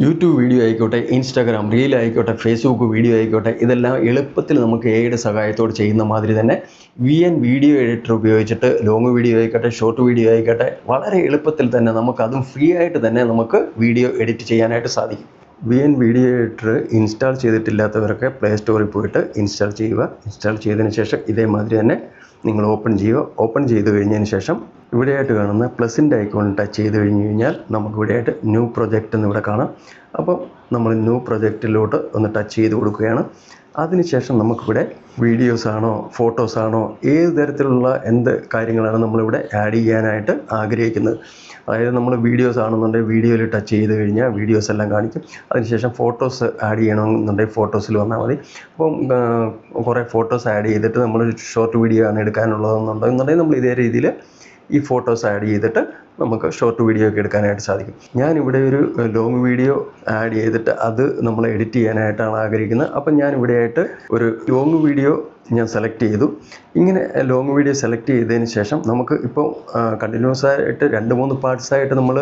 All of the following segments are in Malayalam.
യൂട്യൂബ് വീഡിയോ ആയിക്കോട്ടെ, ഇൻസ്റ്റാഗ്രാം റീൽ ആയിക്കോട്ടെ, ഫേസ്ബുക്ക് വീഡിയോ ആയിക്കോട്ടെ, ഇതെല്ലാം എളുപ്പത്തിൽ നമുക്ക് എയുടെ സഹായത്തോടെ ചെയ്യുന്ന മാതിരി തന്നെ വീഡിയോ എഡിറ്റർ ഉപയോഗിച്ചിട്ട് ലോങ് വീഡിയോ ആയിക്കോട്ടെ, ഷോർട്ട് വീഡിയോ ആയിക്കോട്ടെ, വളരെ എളുപ്പത്തിൽ തന്നെ അതും ഫ്രീ ആയിട്ട് തന്നെ നമുക്ക് വീഡിയോ എഡിറ്റ് ചെയ്യാനായിട്ട് സാധിക്കും. വീഡിയോ എഡിറ്റർ ഇൻസ്റ്റാൾ ചെയ്തിട്ടില്ലാത്തവരൊക്കെ പ്ലേ സ്റ്റോറിൽ പോയിട്ട് ഇൻസ്റ്റാൾ ചെയ്യുക. ഇൻസ്റ്റാൾ ചെയ്തതിന് ശേഷം ഇതേമാതിരി തന്നെ നിങ്ങൾ ഓപ്പൺ ചെയ്യുക. ഓപ്പൺ ചെയ്ത് കഴിഞ്ഞതിന് ശേഷം ഇവിടെയായിട്ട് കാണുന്ന പ്ലസിൻ്റെ ഐക്കോൺ ടച്ച് ചെയ്ത് കഴിഞ്ഞാൽ നമുക്ക് ഇവിടെയായിട്ട് ന്യൂ പ്രൊജക്റ്റ് എന്ന് ഇവിടെ കാണാം. അപ്പം നമ്മൾ ന്യൂ പ്രൊജക്റ്റിലോട്ട് ഒന്ന് ടച്ച് ചെയ്ത് കൊടുക്കുകയാണ്. അതിനുശേഷം നമുക്കിവിടെ വീഡിയോസാണോ ഫോട്ടോസാണോ ഏത് തരത്തിലുള്ള എന്ത് കാര്യങ്ങളാണ് നമ്മളിവിടെ ആഡ് ചെയ്യാനായിട്ട് ആഗ്രഹിക്കുന്നത്. അതായത് നമ്മൾ വീഡിയോസ് ആണെന്നുണ്ടെങ്കിൽ വീഡിയോയിൽ ടച്ച് ചെയ്ത് കഴിഞ്ഞാൽ വീഡിയോസ് എല്ലാം കാണിക്കും. അതിനുശേഷം ഫോട്ടോസ് ആഡ് ചെയ്യണമെന്നുണ്ടെങ്കിൽ ഫോട്ടോസിൽ വന്നാൽ മതി. അപ്പം കുറേ ഫോട്ടോസ് ആഡ് ചെയ്തിട്ട് നമ്മൾ ഷോർട്ട് വീഡിയോ ആണ് എടുക്കാനുള്ളതെന്നുണ്ടെങ്കിൽ നമ്മൾ ഇതേ രീതിയിൽ ഈ ഫോട്ടോസ് ആഡ് ചെയ്തിട്ട് നമുക്ക് ഷോർട്ട് വീഡിയോ ഒക്കെ എടുക്കാനായിട്ട് സാധിക്കും. ഞാനിവിടെ ഒരു ലോങ് വീഡിയോ ആഡ് ചെയ്തിട്ട് അത് നമ്മൾ എഡിറ്റ് ചെയ്യാനായിട്ടാണ് ആഗ്രഹിക്കുന്നത്. അപ്പം ഞാൻ ഇവിടെയായിട്ട് ഒരു ലോങ് വീഡിയോ ഞാൻ സെലക്ട് ചെയ്തു. ഇങ്ങനെ ലോങ് വീഡിയോ സെലക്ട് ചെയ്തതിന് ശേഷം നമുക്ക് ഇപ്പോൾ കണ്ടിന്യൂസ് ആയിട്ട് 2-3 പാർട്സായിട്ട് നമ്മൾ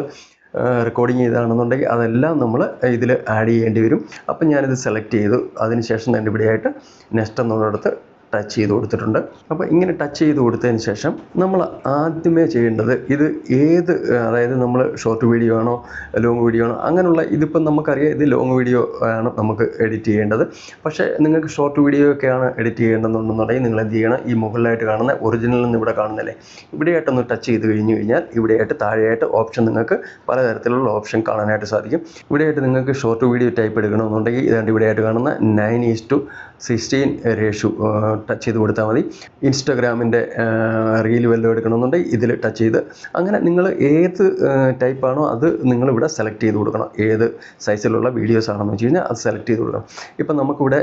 റെക്കോർഡിങ് ചെയ്താണെന്നുണ്ടെങ്കിൽ അതെല്ലാം നമ്മൾ ഇതിൽ ആഡ് ചെയ്യേണ്ടി വരും. അപ്പം ഞാനിത് സെലക്ട് ചെയ്തു. അതിന് ശേഷം തന്നെ ഇവിടെയായിട്ട് നെക്സ്റ്റ് എന്നുള്ളിടത്ത് ടച്ച് ചെയ്ത് കൊടുത്തിട്ടുണ്ട്. അപ്പോൾ ഇങ്ങനെ ടച്ച് ചെയ്ത് കൊടുത്തതിന് ശേഷം നമ്മൾ ആദ്യമേ ചെയ്യേണ്ടത് ഇത് അതായത് നമ്മൾ ഷോർട്ട് വീഡിയോ ആണോ ലോങ് വീഡിയോ ആണോ അങ്ങനെയുള്ള ഇതിപ്പം നമുക്കറിയാം ഇത് ലോങ് വീഡിയോ ആണ് നമുക്ക് എഡിറ്റ് ചെയ്യേണ്ടത്. പക്ഷേ നിങ്ങൾക്ക് ഷോർട്ട് വീഡിയോ ഒക്കെയാണ് എഡിറ്റ് ചെയ്യേണ്ടതെന്നുണ്ടെന്നുണ്ടെങ്കിൽ നിങ്ങൾ എന്ത് ചെയ്യണം, ഈ മുകളിലായിട്ട് കാണുന്ന ഒറിജിനൽ എന്ന് ഇവിടെ കാണുന്നില്ലേ, ഇവിടെയായിട്ടൊന്ന് ടച്ച് ചെയ്ത് കഴിഞ്ഞാൽ ഇവിടെയായിട്ട് താഴെയായിട്ട് ഓപ്ഷൻ നിങ്ങൾക്ക് പലതരത്തിലുള്ള ഓപ്ഷൻ കാണാനായിട്ട് സാധിക്കും. ഇവിടെയായിട്ട് നിങ്ങൾക്ക് ഷോർട്ട് വീഡിയോ ടൈപ്പ് എടുക്കണമെന്നുണ്ടെങ്കിൽ ഇതാണ്ട് ഇവിടെയായിട്ട് കാണുന്ന 9:16 റേഷ്യോ ടച്ച് ചെയ്ത് കൊടുത്താൽ മതി. ഇൻസ്റ്റാഗ്രാമിൻ്റെ റീൽ വല്ലതും എടുക്കണമെന്നുണ്ടെങ്കിൽ ഇതിൽ ടച്ച് ചെയ്ത് അങ്ങനെ നിങ്ങൾ ഏത് ടൈപ്പാണോ അത് നിങ്ങളിവിടെ സെലക്ട് ചെയ്ത് കൊടുക്കണം. ഏത് സൈസിലുള്ള വീഡിയോസ് ആണെന്ന് വെച്ച് കഴിഞ്ഞാൽ അത് സെലക്ട് ചെയ്ത് കൊടുക്കണം. ഇപ്പം നമുക്കിവിടെ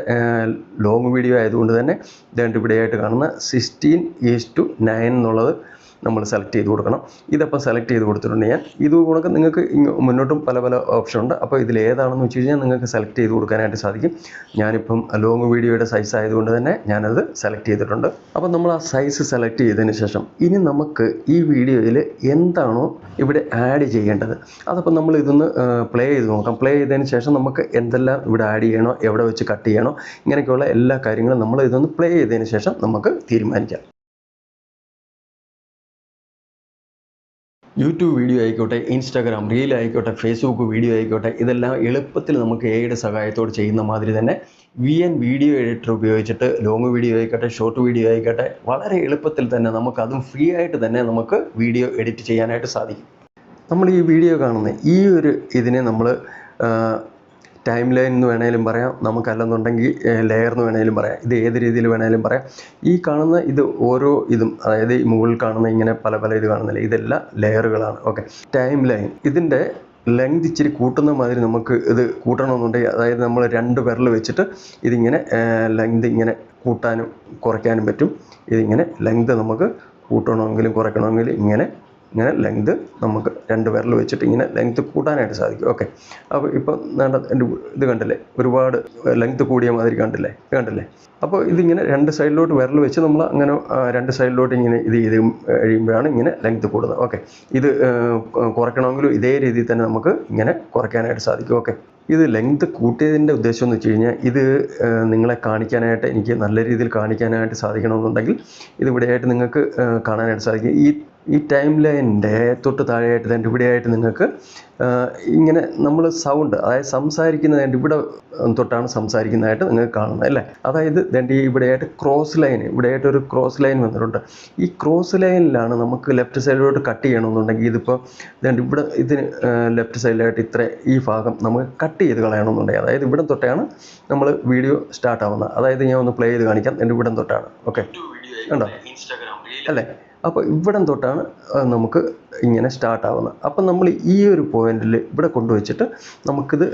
ലോങ് വീഡിയോ ആയതുകൊണ്ട് തന്നെ ഇതാണ്ട് ഇവിടെയായിട്ട് കാണുന്ന 16:9 എന്നുള്ളത് നമ്മൾ സെലക്ട് ചെയ്ത് കൊടുക്കണം. ഇതപ്പോൾ സെലക്ട് ചെയ്ത് കൊടുത്തിട്ടുണ്ടെങ്കിൽ ഇത് കൂടെ നിങ്ങൾക്ക് മുന്നോട്ടും പല ഓപ്ഷൻ ഉണ്ട്. അപ്പോൾ ഇതിൽ ഏതാണെന്ന് വെച്ച് കഴിഞ്ഞാൽ നിങ്ങൾക്ക് സെലക്ട് ചെയ്ത് കൊടുക്കാനായിട്ട് സാധിക്കും. ഞാനിപ്പം ലോങ് വീഡിയോയുടെ സൈസ് ആയതുകൊണ്ട് തന്നെ ഞാനത് സെലക്ട് ചെയ്തിട്ടുണ്ട്. അപ്പോൾ നമ്മൾ ആ സൈസ് സെലക്ട് ചെയ്തതിന് ശേഷം ഇനി നമുക്ക് ഈ വീഡിയോയിൽ എന്താണോ ഇവിടെ ആഡ് ചെയ്യേണ്ടത് അതപ്പോൾ നമ്മൾ ഇതൊന്ന് പ്ലേ ചെയ്ത് നോക്കാം. പ്ലേ ചെയ്തതിന് ശേഷം നമുക്ക് എന്തെല്ലാം ഇവിടെ ആഡ് ചെയ്യണോ, എവിടെ വെച്ച് കട്ട് ചെയ്യണോ, ഇങ്ങനെയൊക്കെയുള്ള എല്ലാ കാര്യങ്ങളും നമ്മൾ ഇതൊന്ന് പ്ലേ ചെയ്തതിന് ശേഷം നമുക്ക് തീരുമാനിക്കാം. യൂട്യൂബ് വീഡിയോ ആയിക്കോട്ടെ, ഇൻസ്റ്റാഗ്രാം റീൽ ആയിക്കോട്ടെ, ഫേസ്ബുക്ക് വീഡിയോ ആയിക്കോട്ടെ, ഇതെല്ലാം എളുപ്പത്തിൽ നമുക്ക് എയുടെ സഹായത്തോടെ ചെയ്യുന്ന മാതിരി തന്നെ വീഡിയോ എഡിറ്റർ ഉപയോഗിച്ചിട്ട് ലോങ് വീഡിയോ ആയിക്കോട്ടെ, ഷോർട്ട് വീഡിയോ ആയിക്കോട്ടെ, വളരെ എളുപ്പത്തിൽ തന്നെ അതും ഫ്രീ ആയിട്ട് തന്നെ നമുക്ക് വീഡിയോ എഡിറ്റ് ചെയ്യാനായിട്ട് സാധിക്കും. നമ്മൾ ഈ വീഡിയോ കാണുന്ന ഈ ഒരു ഇതിനെ നമ്മൾ ടൈം ലൈൻ എന്ന് വേണേലും പറയാം, നമുക്കല്ലെന്നുണ്ടെങ്കിൽ ലെയർ എന്ന് വേണേലും പറയാം, ഇത് ഏത് രീതിയിൽ വേണേലും പറയാം. ഈ കാണുന്ന ഇത് ഓരോ ഇതും, അതായത് ഈ മുകളിൽ കാണുന്ന ഇങ്ങനെ പല ഇത് കാണുന്നില്ല, ഇതെല്ലാം ലെയറുകളാണ്. ഓക്കെ, ടൈം ലൈൻ ഇതിൻ്റെ ലെങ്ത് ഇച്ചിരി കൂട്ടുന്ന മാതിരി നമുക്ക് ഇത് കൂട്ടണമെന്നുണ്ടെങ്കിൽ, അതായത് നമ്മൾ 2 വിരൽ വെച്ചിട്ട് ഇതിങ്ങനെ ലെങ്ത് ഇങ്ങനെ കൂട്ടാനും കുറയ്ക്കാനും പറ്റും. ഇതിങ്ങനെ ലെങ്ത് നമുക്ക് കൂട്ടണമെങ്കിലും കുറയ്ക്കണമെങ്കിലും ഇങ്ങനെ ലെങ്ത് നമുക്ക് 2 വിരൽ വെച്ചിട്ട് ഇങ്ങനെ ലെങ്ത് കൂട്ടാനായിട്ട് സാധിക്കും. ഓക്കെ, അപ്പോൾ ഇപ്പം എൻ്റെ ഇത് കണ്ടില്ലേ, ഒരുപാട് ലെങ്ത് കൂടിയ മാതിരി കണ്ടില്ലേ. അപ്പോൾ ഇതിങ്ങനെ 2 സൈഡിലോട്ട് വിരൽ വെച്ച് നമ്മൾ അങ്ങനെ 2 സൈഡിലോട്ട് ഇങ്ങനെ ഇത് ചെയ്ത് കഴിയുമ്പോഴാണ് ഇങ്ങനെ ലെങ്ത് കൂടുന്നത്. ഓക്കെ, ഇത് കുറയ്ക്കണമെങ്കിലും ഇതേ രീതിയിൽ തന്നെ നമുക്ക് ഇങ്ങനെ കുറയ്ക്കാനായിട്ട് സാധിക്കും. ഓക്കെ, ഇത് ലെങ്ത് കൂട്ടിയതിൻ്റെ ഉദ്ദേശം എന്ന് വെച്ച് കഴിഞ്ഞാൽ ഇത് നിങ്ങളെ കാണിക്കാനായിട്ട്, എനിക്ക് നല്ല രീതിയിൽ കാണിക്കാനായിട്ട് സാധിക്കണമെന്നുണ്ടെങ്കിൽ ഇതിവിടെയായിട്ട് നിങ്ങൾക്ക് കാണാനായിട്ട് സാധിക്കും. ഈ ടൈം ലൈനിൻ്റെ തൊട്ട് താഴെയായിട്ട് തന്നെ ഇവിടെയായിട്ട് നിങ്ങൾക്ക് ഇങ്ങനെ നമ്മൾ സൗണ്ട്, അതായത് സംസാരിക്കുന്നതിൻ്റെ ഇവിടെ തൊട്ടാണ് സംസാരിക്കുന്നതായിട്ട് നിങ്ങൾക്ക് കാണുന്നത് അല്ലേ. അതായത് ഇതിൻ്റെ ഇവിടെയായിട്ട് ക്രോസ് ലൈൻ, ഇവിടെയായിട്ട് ഒരു ക്രോസ് ലൈൻ വന്നിട്ടുണ്ട്. ഈ ക്രോസ് ലൈനിലാണ് നമുക്ക് ലെഫ്റ്റ് സൈഡിലോട്ട് കട്ട് ചെയ്യണമെന്നുണ്ടെങ്കിൽ ഇതിപ്പോൾ ഇവിടെ ഇതിന് ലെഫ്റ്റ് സൈഡിലായിട്ട് ഇത്ര ഈ ഭാഗം നമുക്ക് കട്ട് ചെയ്ത് കളയണമെന്നുണ്ടെങ്കിൽ, അതായത് ഇവിടം തൊട്ടാണ് നമ്മൾ വീഡിയോ സ്റ്റാർട്ട് ആവുന്നത്. അതായത് ഞാൻ ഒന്ന് പ്ലേ ചെയ്ത് കാണിക്കാം. എൻ്റെ ഇവിടം തൊട്ടാണ്. ഓക്കെ, ഉണ്ടോ അല്ലേ. അപ്പോൾ ഇവിടം തൊട്ടാണ് നമുക്ക് ഇങ്ങനെ സ്റ്റാർട്ട് ആവുന്നത്. അപ്പം നമ്മൾ ഈ ഒരു പോയിന്റിൽ ഇവിടെ കൊണ്ടുവച്ചിട്ട് നമുക്കിത്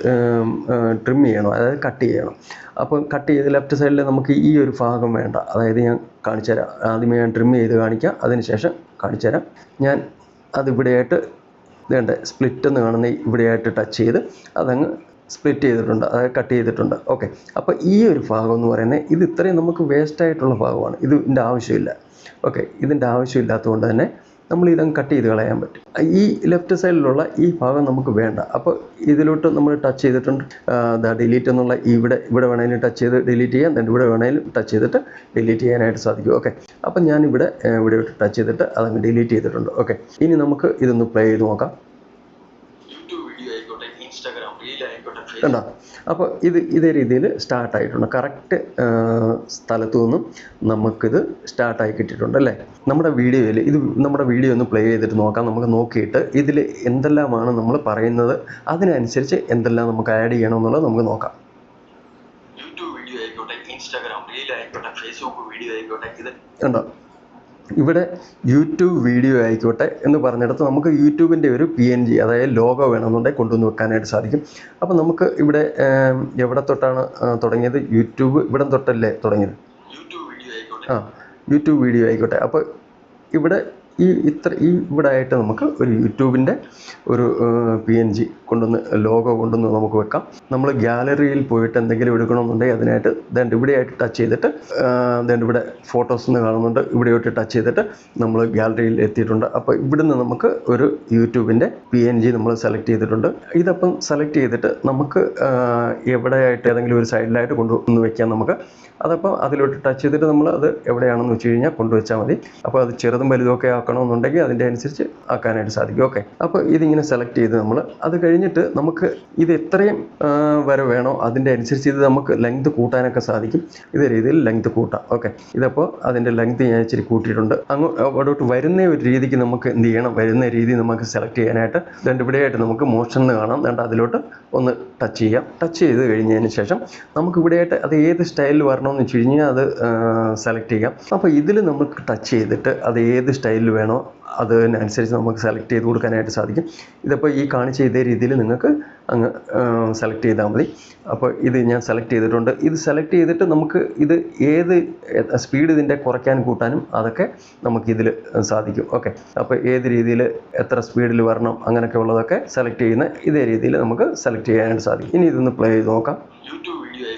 ട്രിം ചെയ്യണം, അതായത് കട്ട് ചെയ്യണം. അപ്പം കട്ട് ചെയ്ത് ലെഫ്റ്റ് സൈഡിൽ നമുക്ക് ഈ ഒരു ഭാഗം വേണ്ട. അതായത് ഞാൻ കാണിച്ചു തരാം. ആദ്യമേ ഞാൻ ട്രിം ചെയ്ത് കാണിക്കാം, അതിനുശേഷം കാണിച്ചു തരാം. ഞാൻ അതിവിടെയായിട്ട് വേണ്ട സ്പ്ലിറ്റ് എന്ന് കാണുന്ന ഇവിടെയായിട്ട് ടച്ച് ചെയ്ത് അതങ്ങ് സ്പ്ലിറ്റ് ചെയ്തിട്ടുണ്ട്, അതായത് കട്ട് ചെയ്തിട്ടുണ്ട്. ഓക്കെ, അപ്പോൾ ഈ ഒരു ഭാഗം എന്ന് പറയുന്നത് ഇത് ഇത്രയും നമുക്ക് വേസ്റ്റായിട്ടുള്ള ഭാഗമാണ്. ഇതിൻ്റെ ആവശ്യമില്ല. ഓക്കെ, ഇതിൻ്റെ ആവശ്യമില്ലാത്തതുകൊണ്ട് തന്നെ നമ്മൾ ഇതങ്ങ് കട്ട് ചെയ്ത് കളയാൻ പറ്റും. ഈ ലെഫ്റ്റ് സൈഡിലുള്ള ഈ ഭാഗം നമുക്ക് വേണ്ട. അപ്പോൾ ഇതിലോട്ട് നമ്മൾ ടച്ച് ചെയ്തിട്ടുണ്ട്, ഡിലീറ്റ് എന്നുള്ള ഇവിടെ വേണമെങ്കിലും ടച്ച് ചെയ്ത് ഡിലീറ്റ് ചെയ്യാം, then ഇവിടെ വേണമെങ്കിലും ടച്ച് ചെയ്തിട്ട് ഡിലീറ്റ് ചെയ്യാനായിട്ട് സാധിക്കും. ഓക്കെ, അപ്പം ഞാനിവിടെ ഇവിടെ ടച്ച് ചെയ്തിട്ട് അതങ്ങ് ഡിലീറ്റ് ചെയ്തിട്ടുണ്ട്. ഓക്കെ, ഇനി നമുക്ക് ഇതൊന്ന് പ്ലേ ചെയ്ത് നോക്കാം. കണ്ടോ? അപ്പോൾ ഇതേ രീതിയിൽ സ്റ്റാർട്ടായിട്ടുണ്ട്. കറക്റ്റ് സ്ഥലത്തു നിന്നും നമുക്കിത് സ്റ്റാർട്ടായി കിട്ടിയിട്ടുണ്ട് അല്ലേ? നമ്മുടെ വീഡിയോ ഒന്ന് പ്ലേ ചെയ്തിട്ട് നോക്കാം. നമുക്ക് നോക്കിയിട്ട് ഇതിൽ എന്തെല്ലാമാണ് നമ്മൾ പറയുന്നത്, അതിനനുസരിച്ച് എന്തെല്ലാം നമുക്ക് ആഡ് ചെയ്യണമെന്നുള്ളത് നമുക്ക് നോക്കാം. യൂട്യൂബ് വീഡിയോ ആയിക്കോട്ടെ, ഇൻസ്റ്റാഗ്രാം റീൽ ആയിക്കോട്ടെ, ഫേസ്ബുക്ക് വീഡിയോ ആയിക്കോട്ടെ, ഇത് കണ്ടോ? ഇവിടെ യൂട്യൂബ് വീഡിയോ ആയിക്കോട്ടെ എന്ന് പറഞ്ഞിടത്ത് നമുക്ക് യൂട്യൂബിൻ്റെ ഒരു PNG അതായത് ലോഗോ വേണമെന്നുണ്ടെങ്കിൽ കൊണ്ടുവന്ന് വെക്കാനായിട്ട് സാധിക്കും. അപ്പോൾ നമുക്ക് ഇവിടെ എവിടെ തൊട്ടാണ് തുടങ്ങിയത്? യൂട്യൂബ് ഇവിടെ തൊട്ടല്ലേ തുടങ്ങിയത്? യൂട്യൂബ് വീഡിയോ ആയിക്കോട്ടെ. അപ്പോൾ ഇവിടെ ഇവിടെ ആയിട്ട് നമുക്ക് ഒരു യൂട്യൂബിൻ്റെ ഒരു PNG കൊണ്ടുവന്ന് ലോഗോ കൊണ്ടുവന്ന് നമുക്ക് വെക്കാം. നമ്മൾ ഗാലറിയിൽ പോയിട്ട് എന്തെങ്കിലും എടുക്കണമെന്നുണ്ടെങ്കിൽ അതിനായിട്ട് ഇവിടെയായിട്ട് ടച്ച് ചെയ്തിട്ട് ഇവിടെ ഫോട്ടോസ് എന്ന് കാണുന്നുണ്ട്, ഇവിടെയായിട്ട് ടച്ച് ചെയ്തിട്ട് നമ്മൾ ഗാലറിയിൽ എത്തിയിട്ടുണ്ട്. അപ്പോൾ ഇവിടുന്ന് നമുക്ക് ഒരു യൂട്യൂബിൻ്റെ PNG നമ്മൾ സെലക്ട് ചെയ്തിട്ടുണ്ട്. ഇതപ്പം സെലക്ട് ചെയ്തിട്ട് നമുക്ക് എവിടെയായിട്ട് ഏതെങ്കിലും ഒരു സൈഡിലായിട്ട് കൊണ്ടുവന്ന് വെക്കാം നമുക്ക്. അതപ്പോൾ അതിലോട്ട് ടച്ച് ചെയ്തിട്ട് നമ്മൾ അത് എവിടെയാണെന്ന് വെച്ച് കഴിഞ്ഞാൽ കൊണ്ടുവച്ചാൽ മതി. അപ്പോൾ അത് ചെറുതും വലുതുമൊക്കെ ആക്കണമെന്നുണ്ടെങ്കിൽ അതിൻ്റെ അനുസരിച്ച് ആക്കാനായിട്ട് സാധിക്കും. ഓക്കെ, അപ്പോൾ ഇതിങ്ങനെ സെലക്ട് ചെയ്ത് നമ്മൾ അത് കഴിഞ്ഞിട്ട് നമുക്ക് ഇത് എത്രയും വരെ വേണോ അതിൻ്റെ അനുസരിച്ച് ഇത് നമുക്ക് ലെങ്ത് കൂട്ടാനൊക്കെ സാധിക്കും. ഇതേ രീതിയിൽ ലെങ്ത് കൂട്ടാം. ഓക്കെ, ഇതപ്പോൾ അതിൻ്റെ ലെങ്ത് ഞാൻ ഇച്ചിരി കൂട്ടിയിട്ടുണ്ട്. അവിടോട്ട് വരുന്ന ഒരു രീതിക്ക് നമുക്ക് എന്ത് ചെയ്യണം, വരുന്ന രീതി നമുക്ക് സെലക്ട് ചെയ്യാനായിട്ട് ഇവിടെയായിട്ട് നമുക്ക് മോഷൻ എന്ന് കാണാം. അതിലോട്ട് ഒന്ന് ടച്ച് ചെയ്യാം. ടച്ച് ചെയ്ത് കഴിഞ്ഞതിന് ശേഷം നമുക്ക് ഇവിടെയായിട്ട് അത് ഏത് സ്റ്റൈലിൽ വരണമെന്ന് വെച്ച് കഴിഞ്ഞാൽ അത് സെലക്ട് ചെയ്യാം. അപ്പോൾ ഇതിൽ നമുക്ക് ടച്ച് ചെയ്തിട്ട് അത് ഏത് സ്റ്റൈലിൽ വേണോ അതിനനുസരിച്ച് നമുക്ക് സെലക്ട് ചെയ്ത് കൊടുക്കാനായിട്ട് സാധിക്കും. ഇതിപ്പോൾ ഈ കാണിച്ച ഇതേ രീതിയിൽ നിങ്ങൾക്ക് അങ്ങ് സെലക്ട് ചെയ്താൽ മതി. അപ്പോൾ ഇത് ഞാൻ സെലക്ട് ചെയ്തിട്ടുണ്ട്. ഇത് സെലക്ട് ചെയ്തിട്ട് നമുക്ക് ഇത് ഏത് സ്പീഡ് ഇതിൻ്റെ കുറയ്ക്കാനും കൂട്ടാനും അതൊക്കെ നമുക്കിതിൽ സാധിക്കും. ഓക്കെ, അപ്പോൾ ഏത് രീതിയിൽ എത്ര സ്പീഡിൽ വരണം അങ്ങനെയൊക്കെ ഉള്ളതൊക്കെ സെലക്ട് ചെയ്യുന്ന ഇതേ രീതിയിൽ നമുക്ക് സെലക്ട് ചെയ്യാനായിട്ട് സാധിക്കും. ഇനി ഇതൊന്ന് പ്ലേ ചെയ്ത് നോക്കാം.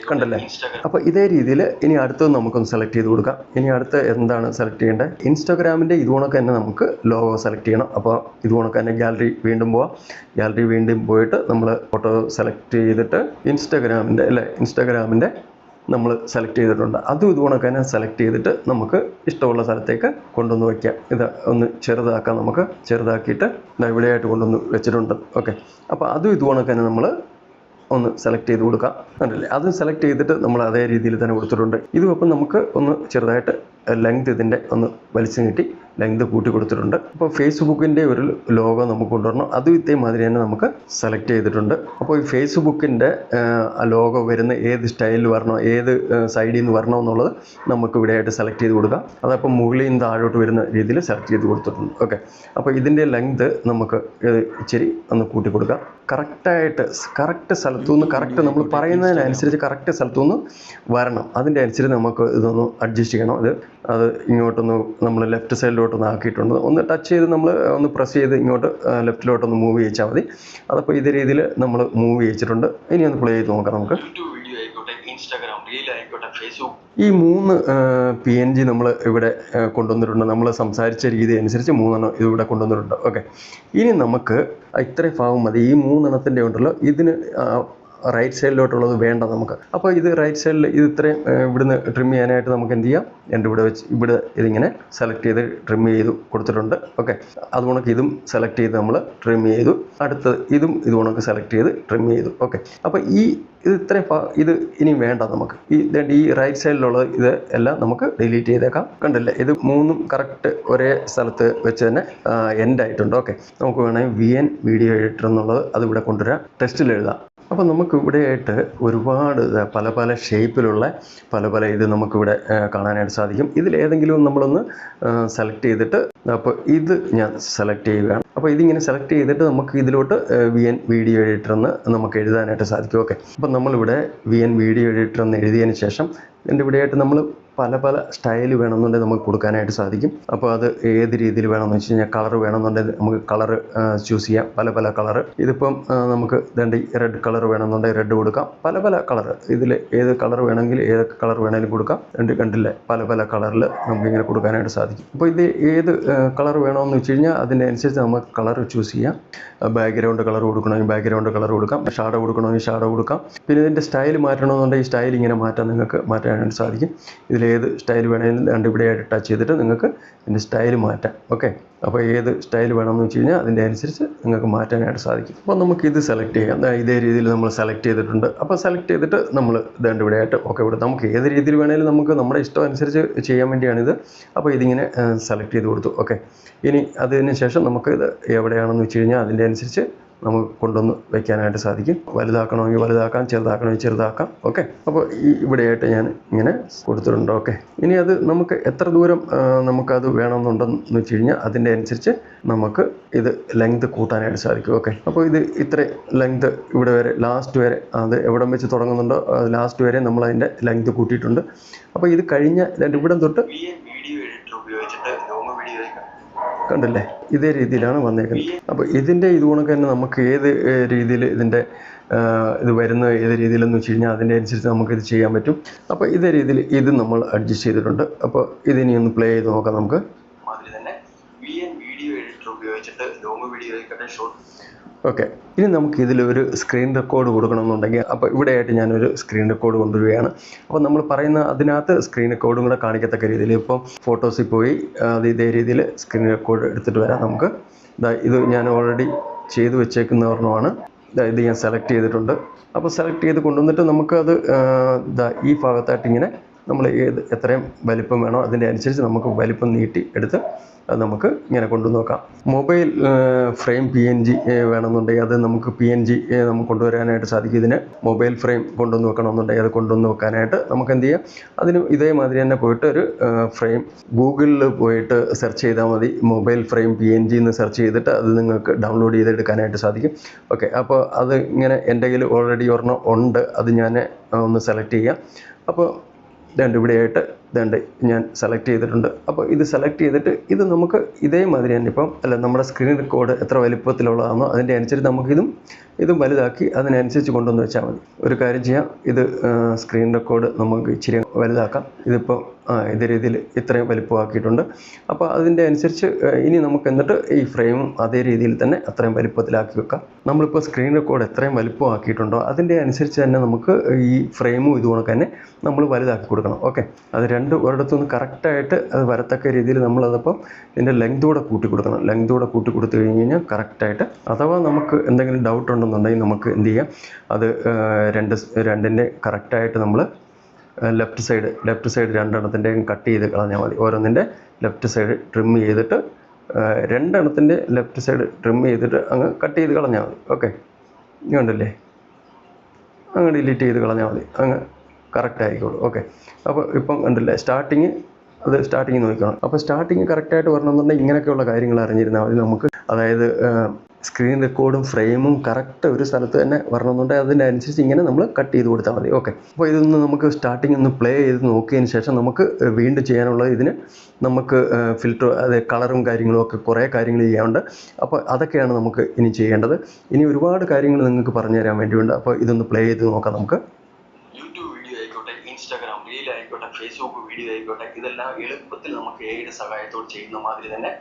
കണ്ടല്ലേ? അപ്പോൾ ഇതേ രീതിയിൽ ഇനി അടുത്തത് നമുക്കൊന്ന് സെലക്ട് ചെയ്ത് കൊടുക്കാം. ഇനി അടുത്ത് എന്താണ് സെലക്ട് ചെയ്യേണ്ടത്? ഇൻസ്റ്റാഗ്രാമിൻ്റെ ഇതുകൊണ്ടൊക്കെ തന്നെ നമുക്ക് ലോഗോ സെലക്ട് ചെയ്യണം. അപ്പോൾ ഇതുകൊണ്ടൊക്കെ തന്നെ ഗാലറി വീണ്ടും പോവാം. ഗാലറി വീണ്ടും പോയിട്ട് നമ്മൾ ഫോട്ടോ സെലക്ട് ചെയ്തിട്ട് ഇൻസ്റ്റാഗ്രാമിൻ്റെ നമ്മൾ സെലക്ട് ചെയ്തിട്ടുണ്ട്. അതും ഇതുകൊണ്ടൊക്കെ തന്നെ സെലക്ട് ചെയ്തിട്ട് നമുക്ക് ഇഷ്ടമുള്ള സ്ഥലത്തേക്ക് കൊണ്ടുവന്ന് വയ്ക്കാം. ഇത് ഒന്ന് ചെറുതാക്കാം. നമുക്ക് ചെറുതാക്കിയിട്ട് ഇവിടെയായിട്ട് കൊണ്ടുവന്ന് വെച്ചിട്ടുണ്ട്. ഓക്കെ, അപ്പോൾ അതും ഇതുകൊണ്ടൊക്കെ തന്നെ നമ്മൾ ഒന്ന് സെലക്ട് ചെയ്ത് കൊടുക്കാം. കണ്ടില്ലേ? അത് സെലക്ട് ചെയ്തിട്ട് നമ്മൾ അതേ രീതിയിൽ തന്നെ കൊടുത്തിട്ടുണ്ട്. ഇതും അപ്പം നമുക്ക് ഒന്ന് ചെറുതായിട്ട് ലെങ്ത് ഇതിൻ്റെ ഒന്ന് വലിച്ചു നീട്ടി ലെങ്ത് കൂട്ടി കൊടുത്തിട്ടുണ്ട്. അപ്പോൾ ഫേസ്ബുക്കിൻ്റെ ഒരു ലോഗോ നമുക്ക് കൊണ്ടുവരണം. അതും ഇതേമാതിരി തന്നെ നമുക്ക് സെലക്ട് ചെയ്തിട്ടുണ്ട്. അപ്പോൾ ഈ ഫേസ്ബുക്കിൻ്റെ ലോഗോ വരുന്ന ഏത് സ്റ്റൈലിൽ വരണോ, ഏത് സൈഡിൽ നിന്ന് വരണോ എന്നുള്ളത് നമുക്ക് ഇവിടെയായിട്ട് സെലക്ട് ചെയ്ത് കൊടുക്കാം. അതപ്പോൾ മുകളിൽ നിന്ന് താഴോട്ട് വരുന്ന രീതിയിൽ സെലക്ട് ചെയ്ത് കൊടുത്തിട്ടുണ്ട്. ഓക്കെ, അപ്പോൾ ഇതിൻ്റെ ലെങ്ത് നമുക്ക് ഇച്ചിരി ഒന്ന് കൂട്ടി കൊടുക്കാം. കറക്റ്റ് സ്ഥലത്തു നിന്ന് കറക്റ്റ് നമ്മൾ പറയുന്നതിനനുസരിച്ച് കറക്റ്റ് സ്ഥലത്തു നിന്ന് വരണം. അതിൻ്റെ അനുസരിച്ച് നമുക്ക് ഇതൊന്ന് അഡ്ജസ്റ്റ് ചെയ്യണം. അത് ഇങ്ങോട്ടൊന്ന് നമ്മൾ ലെഫ്റ്റ് സൈഡിലോട്ടൊന്ന് ആക്കിയിട്ടുണ്ട്. ഒന്ന് ടച്ച് ചെയ്ത് നമ്മൾ ഒന്ന് പ്രസ് ചെയ്ത് ഇങ്ങോട്ട് ലെഫ്റ്റിലോട്ടൊന്ന് മൂവ് ചെയ്യിച്ചാൽ മതി. അതപ്പോൾ ഇതേ രീതിയിൽ നമ്മൾ മൂവ് ചെയ്യിച്ചിട്ടുണ്ട്. ഇനി ഒന്ന് പ്ലേ ചെയ്ത് നോക്കാം നമുക്ക്. ഈ 3 PNG നമ്മൾ ഇവിടെ കൊണ്ടുവന്നിട്ടുണ്ട്. നമ്മൾ സംസാരിച്ച രീതി അനുസരിച്ച് 3 ഇതിവിടെ കൊണ്ടുവന്നിട്ടുണ്ട്. ഓക്കെ, ഇനി നമുക്ക് ഇത്രയും ഭാഗം മതി. ഈ 3 ഉണ്ടല്ലോ, ഇതിന് റൈറ്റ് സൈഡിലോട്ടുള്ളത് വേണ്ട നമുക്ക്. അപ്പോൾ ഇത് റൈറ്റ് സൈഡിൽ ഇത് ഇത്രയും ഇവിടുന്ന് ട്രിം ചെയ്യാനായിട്ട് നമുക്ക് എന്ത് ചെയ്യാം? ഇവിടെ ഇതിങ്ങനെ സെലക്ട് ചെയ്ത് ട്രിം ചെയ്ത് കൊടുത്തിട്ടുണ്ട്. ഓക്കെ, അതുകൊണ്ട് ഇതും സെലക്ട് ചെയ്ത് നമ്മൾ ട്രിം ചെയ്തു. അടുത്ത് ഇതും ഇതുകൊണ്ടൊക്കെ സെലക്ട് ചെയ്ത് ട്രിം ചെയ്തു. ഓക്കെ, അപ്പോൾ ഇത് ഇത്രയും ഇത് ഇനി വേണ്ട നമുക്ക്. ഈ റൈറ്റ് സൈഡിലുള്ള ഇത് എല്ലാം നമുക്ക് ഡിലീറ്റ് ചെയ്തേക്കാം. കണ്ടില്ലേ? ഇത് 3 കറക്റ്റ് ഒരേ സ്ഥലത്ത് വെച്ച് തന്നെ എൻഡ് ആയിട്ടുണ്ട്. ഓക്കെ, നമുക്ക് വേണമെങ്കിൽ VN വീഡിയോ എഡിറ്റർ എന്നുള്ളത് അതിവിടെ കൊണ്ടുവരാം. ടെക്സ്റ്റിൽ എഴുതാം. അപ്പോൾ നമുക്ക് ഇവിടെയായിട്ട് ഒരുപാട് പല ഷേപ്പിലുള്ള പല ഇത് നമുക്കിവിടെ കാണാനായിട്ട് സാധിക്കും. ഇതിലേതെങ്കിലും നമ്മളൊന്ന് സെലക്ട് ചെയ്തിട്ട്, അപ്പോൾ ഇത് ഞാൻ സെലക്ട് ചെയ്യുകയാണ്. അപ്പോൾ ഇതിങ്ങനെ സെലക്ട് ചെയ്തിട്ട് നമുക്ക് ഇതിലോട്ട് VN വീഡിയോ എഡിറ്റർ എന്ന് നമുക്ക് എഴുതാനായിട്ട് സാധിക്കും. ഓക്കെ, അപ്പോൾ നമ്മളിവിടെ VN വീഡിയോ എഡിറ്റർ എന്ന് എഴുതിയതിന് ശേഷം ഇവിടെയായിട്ട് നമ്മൾ പല പല സ്റ്റൈൽ വേണമെന്നുണ്ടെങ്കിൽ നമുക്ക് കൊടുക്കാനായിട്ട് സാധിക്കും. അപ്പോൾ അത് ഏത് രീതിയിൽ വേണമെന്ന് വെച്ച് കഴിഞ്ഞാൽ കളർ വേണമെന്നുണ്ടെങ്കിൽ നമുക്ക് കളർ ചൂസ് ചെയ്യാം, പല പല കളർ. ഇതിപ്പം നമുക്ക് രണ്ട് റെഡ് കളർ വേണമെന്നുണ്ടെങ്കിൽ റെഡ് കൊടുക്കാം, പല പല കളർ. ഇതിൽ ഏത് കളർ വേണമെങ്കിൽ ഏതൊക്കെ കളർ വേണമെങ്കിലും കൊടുക്കാം. കണ്ടില്ലേ, പല പല കളറിൽ നമുക്കിങ്ങനെ കൊടുക്കാനായിട്ട് സാധിക്കും. അപ്പോൾ ഇത് ഏത് കളർ വേണമെന്ന് വെച്ച് കഴിഞ്ഞാൽ അതിൻ്റെ അനുസരിച്ച് നമുക്ക് കളർ ചൂസ് ചെയ്യാം. ബാക്ക്ഗ്രൗണ്ട് കളർ കൊടുക്കണമെങ്കിൽ ബാക്ക്ഗ്രൗണ്ട് കളർ കൊടുക്കാം, ഷാഡോ കൊടുക്കണമെങ്കിൽ ഷാഡോ കൊടുക്കാം. പിന്നെ ഇതിൻ്റെ സ്റ്റൈൽ മാറ്റണമെന്നുണ്ടെങ്കിൽ ഈ സ്റ്റൈൽ ഇങ്ങനെ നിങ്ങൾക്ക് മാറ്റാനായിട്ട് സാധിക്കും. ഇതിലേത് സ്റ്റൈൽ വേണമെങ്കിലും ഇവിടെയായിട്ട് ടച്ച് ചെയ്തിട്ട് നിങ്ങൾക്ക് ഇതിൻ്റെ സ്റ്റൈൽ മാറ്റാം. ഓക്കെ, അപ്പോൾ ഏത് സ്റ്റൈൽ വേണമെന്ന് വെച്ച് കഴിഞ്ഞാൽ അതിൻ്റെ അനുസരിച്ച് നിങ്ങൾക്ക് മാറ്റാനായിട്ട് സാധിക്കും. അപ്പോൾ നമുക്കിത് സെലക്ട് ചെയ്യാം. ഇതേ രീതിയിൽ നമ്മൾ സെലക്ട് ചെയ്തിട്ടുണ്ട്. അപ്പോൾ സെലക്ട് ചെയ്തിട്ട് നമ്മൾ ഇവിടെയായിട്ട് ഓക്കെ ഇവിടെ നമുക്ക് ഏത് രീതിയിൽ വേണമെങ്കിലും നമുക്ക് നമ്മുടെ ഇഷ്ടം അനുസരിച്ച് ചെയ്യാൻ വേണ്ടിയാണിത്. അപ്പോൾ ഇതിങ്ങനെ സെലക്ട് ചെയ്ത് കൊടുത്തു. ഓക്കെ, ഇനി അതിന് ശേഷം നമുക്ക് ഇത് എവിടെയാണെന്ന് വെച്ച് കഴിഞ്ഞാൽ അതിൻ്റെ അനുസരിച്ച് നമുക്ക് കൊണ്ടുവന്ന് വയ്ക്കാനായിട്ട് സാധിക്കും. വലുതാക്കണമെങ്കിൽ വലുതാക്കാം, ചെറുതാക്കണമെങ്കിൽ ചെറുതാക്കാം. ഓക്കെ, അപ്പോൾ ഇവിടെയായിട്ട് ഞാൻ ഇങ്ങനെ കൊടുത്തിട്ടുണ്ട്. ഓക്കെ, ഇനി അത് നമുക്ക് എത്ര ദൂരം നമുക്കത് വേണമെന്നുണ്ടെന്ന് വെച്ച് കഴിഞ്ഞാൽ അതിൻ്റെ അനുസരിച്ച് നമുക്ക് ഇത് ലെങ്ത് കൂട്ടാനായിട്ട് സാധിക്കും. ഓക്കെ, അപ്പോൾ ഇത് ഇത്ര ലെങ്ത് ഇവിടെ വരെ ലാസ്റ്റ് വരെ അത് എവിടം വെച്ച് തുടങ്ങുന്നുണ്ടോ ലാസ്റ്റ് വരെ നമ്മൾ അതിൻ്റെ ലെങ്ത് കൂട്ടിയിട്ടുണ്ട്. അപ്പോൾ ഇത് കഴിഞ്ഞ ഇവിടം തൊട്ട് വീഡിയോ എഡിറ്റർ ഉപയോഗിച്ചിട്ട് ലോങ് വീഡിയോ കണ്ടില്ലേ, ഇതേ രീതിയിലാണ് വന്നേക്കുന്നത്. അപ്പോൾ ഇതിൻ്റെ ഇതുകൊണ്ടൊക്കെ തന്നെ നമുക്ക് ഏത് രീതിയിൽ ഇതിൻ്റെ ഇത് വരുന്നത് ഏത് രീതിയിലെന്ന് വെച്ച് കഴിഞ്ഞാൽ അതിൻ്റെ അനുസരിച്ച് നമുക്കിത് ചെയ്യാൻ പറ്റും. അപ്പോൾ ഇതേ രീതിയിൽ ഇത് നമ്മൾ അഡ്ജസ്റ്റ് ചെയ്തിട്ടുണ്ട്. അപ്പോൾ ഇതിനി ഒന്ന് പ്ലേ ചെയ്ത് നോക്കാം നമുക്ക്. മാതിരി തന്നെ വീഡിയോ എഡിറ്റർ ഉപയോഗിച്ചിട്ട് ലോങ് വീഡിയോ ആയിക്കോട്ടെ ഷോർട്ട്. ഓക്കെ, ഇനി നമുക്ക് ഇതിലൊരു സ്ക്രീൻ റെക്കോർഡ് കൊടുക്കണമെന്നുണ്ടെങ്കിൽ അപ്പോൾ ഇവിടെയായിട്ട് ഞാനൊരു സ്ക്രീൻ റെക്കോർഡ് കൊണ്ടുവരികയാണ്. അപ്പോൾ നമ്മൾ പറയുന്ന അതിനകത്ത് സ്ക്രീൻ റെക്കോർഡും കൂടെ കാണിക്കത്തക്ക രീതിയിൽ ഇപ്പോൾ ഫോട്ടോസിൽ പോയി അത് ഇതേ രീതിയിൽ സ്ക്രീൻ റെക്കോർഡ് എടുത്തിട്ട് വരാം നമുക്ക്. ഇത് ഞാൻ ഓൾറെഡി ചെയ്ത് വെച്ചേക്കുന്ന ഒരെണ്ണമാണ്. ഇത് ഞാൻ സെലക്ട് ചെയ്തിട്ടുണ്ട്. അപ്പോൾ സെലക്ട് ചെയ്ത് കൊണ്ടുവന്നിട്ട് നമുക്കത് ഈ ഭാഗത്തായിട്ട് ഇങ്ങനെ നമ്മൾ എത്രയും വലിപ്പം വേണോ അതിൻ്റെ അനുസരിച്ച് നമുക്ക് വലിപ്പം നീട്ടി എടുത്ത് അത് നമുക്ക് ഇങ്ങനെ കൊണ്ടുവന്നോക്കാം. മൊബൈൽ ഫ്രെയിം PNG വേണമെന്നുണ്ടെങ്കിൽ അത് നമുക്ക് PNG നമുക്ക് കൊണ്ടുവരാനായിട്ട് സാധിക്കും. ഇതിന് മൊബൈൽ ഫ്രെയിം കൊണ്ടുവന്ന് വെക്കണമെന്നുണ്ടെങ്കിൽ അത് കൊണ്ടുവന്ന് വെക്കാനായിട്ട് നമുക്ക് എന്ത് ചെയ്യാം, അതിന് ഇതേമാതിരി തന്നെ പോയിട്ട് ഒരു ഫ്രെയിം ഗൂഗിളിൽ പോയിട്ട് സെർച്ച് ചെയ്താൽ മതി. മൊബൈൽ ഫ്രെയിം PNG എന്ന് സെർച്ച് ചെയ്തിട്ട് അത് നിങ്ങൾക്ക് ഡൗൺലോഡ് ചെയ്തെടുക്കാനായിട്ട് സാധിക്കും. ഓക്കെ, അപ്പോൾ അത് ഇങ്ങനെ എൻ്റെ കയ്യിൽ ഓൾറെഡി ഒരെണ്ണം ഉണ്ട്. അത് ഞാൻ ഒന്ന് സെലക്ട് ചെയ്യാം. അപ്പോൾ ഇവിടെയായിട്ട് ഞാൻ സെലക്ട് ചെയ്തിട്ടുണ്ട്. അപ്പോൾ ഇത് സെലക്ട് ചെയ്തിട്ട് ഇത് നമുക്ക് ഇതേമാതിരി തന്നെ ഇപ്പം നമ്മുടെ സ്ക്രീൻ റെക്കോർഡ് എത്ര വലിപ്പത്തിലുള്ളതാണോ അതിൻ്റെ അനുസരിച്ച് നമുക്കിതും വലുതാക്കി അതിനനുസരിച്ച് കൊണ്ടുവന്ന് വെച്ചാൽ മതി. ഒരു കാര്യം ചെയ്യാം, ഇത് സ്ക്രീൻ റെക്കോർഡ് നമുക്ക് ഇച്ചിരി വലുതാക്കാം. ഇതിപ്പോൾ ഇതേ രീതിയിൽ ഇത്രയും വലിപ്പമാക്കിയിട്ടുണ്ട്. അപ്പോൾ അതിൻ്റെ അനുസരിച്ച് ഇനി നമുക്ക് എന്നിട്ട് ഈ ഫ്രെയിമും അതേ രീതിയിൽ തന്നെ അത്രയും വലിപ്പത്തിലാക്കി വെക്കാം. നമ്മളിപ്പോൾ സ്ക്രീൻ റെക്കോർഡ് എത്രയും വലിപ്പമാക്കിയിട്ടുണ്ടോ അതിൻ്റെ അനുസരിച്ച് തന്നെ നമുക്ക് ഈ ഫ്രെയിമും ഇതുകൊണ്ടൊക്കെ തന്നെ നമ്മൾ വലുതാക്കി കൊടുക്കണം. ഓക്കെ, അത് ഒരിടത്തുനിന്ന് കറക്റ്റായിട്ട് അത് വരത്തക്ക രീതിയിൽ നമ്മളതപ്പം ഇതിൻ്റെ ലെങ്ത് കൂടെ കൂട്ടി കൊടുക്കണം. ലെങ്ത് കൂടെ കൂട്ടി കൊടുത്തു കഴിഞ്ഞ് കഴിഞ്ഞാൽ കറക്റ്റായിട്ട്, അഥവാ നമുക്ക് എന്തെങ്കിലും ഡൗട്ട് ഉണ്ടെന്നുണ്ടെങ്കിൽ നമുക്ക് എന്ത് ചെയ്യാം, അത് രണ്ടിൻ്റെ കറക്റ്റായിട്ട് നമ്മൾ ലെഫ്റ്റ് സൈഡ് രണ്ടെണ്ണത്തിൻ്റെയും കട്ട് ചെയ്ത് കളഞ്ഞാൽ മതി. ഓരോന്നിൻ്റെ ലെഫ്റ്റ് സൈഡ് ട്രിം ചെയ്തിട്ട് രണ്ടെണ്ണത്തിൻ്റെ ലെഫ്റ്റ് സൈഡ് ട്രിം ചെയ്തിട്ട് അങ്ങ് കട്ട് ചെയ്ത് കളഞ്ഞാൽ മതി. ഓക്കെ, കണ്ടില്ലേ, അങ്ങ് ഡിലീറ്റ് ചെയ്ത് കളഞ്ഞാൽ മതി, അങ്ങ് കറക്റ്റ് ആയിക്കോളൂ. ഓക്കെ, അപ്പോൾ ഇപ്പം കണ്ടില്ലേ സ്റ്റാർട്ടിങ് നോക്കണം. അപ്പോൾ സ്റ്റാർട്ടിങ് കറക്റ്റായിട്ട് വരണമെന്നുണ്ടെങ്കിൽ ഇങ്ങനെയൊക്കെയുള്ള കാര്യങ്ങൾ അറിഞ്ഞിരുന്നാൽ മതി നമുക്ക്. അതായത് സ്ക്രീൻ റെക്കോർഡും ഫ്രെയിമും കറക്റ്റ് ഒരു സ്ഥലത്ത് തന്നെ വരണമെന്നുണ്ടെങ്കിൽ അതിൻ്റെ അനുസരിച്ച് ഇങ്ങനെ നമ്മൾ കട്ട് ചെയ്ത് കൊടുത്താൽ മതി. ഓക്കെ, അപ്പോൾ ഇതൊന്ന് നമുക്ക് സ്റ്റാർട്ടിങ് ഒന്ന് പ്ലേ ചെയ്ത് നോക്കിയതിന് ശേഷം നമുക്ക് വീണ്ടും ചെയ്യാനുള്ളത് ഇതിന് നമുക്ക് ഫിൽറ്റർ കളറും കാര്യങ്ങളും ഒക്കെ കുറേ കാര്യങ്ങൾ ചെയ്യാനുണ്ട്. അപ്പോൾ അതൊക്കെയാണ് നമുക്ക് ഇനി ചെയ്യേണ്ടത്. ഇനി ഒരുപാട് കാര്യങ്ങൾ നിങ്ങൾക്ക് പറഞ്ഞു തരാൻ വേണ്ടിയുണ്ട്. അപ്പോൾ ഇതൊന്ന് പ്ലേ ചെയ്ത് നോക്കാം നമുക്ക്. യൂട്യൂബ് വീഡിയോ ആയിക്കോട്ടെ, ഇൻസ്റ്റാഗ്രാം റീൽ ആയിക്കോട്ടെ, ഫേസ്ബുക്ക് വീഡിയോ ആയിക്കോട്ടെ, ഇതെല്ലാം എളുപ്പത്തിൽ നമുക്ക് AI സഹായത്തോട് ചെയ്യുന്ന മാതിരി തന്നെ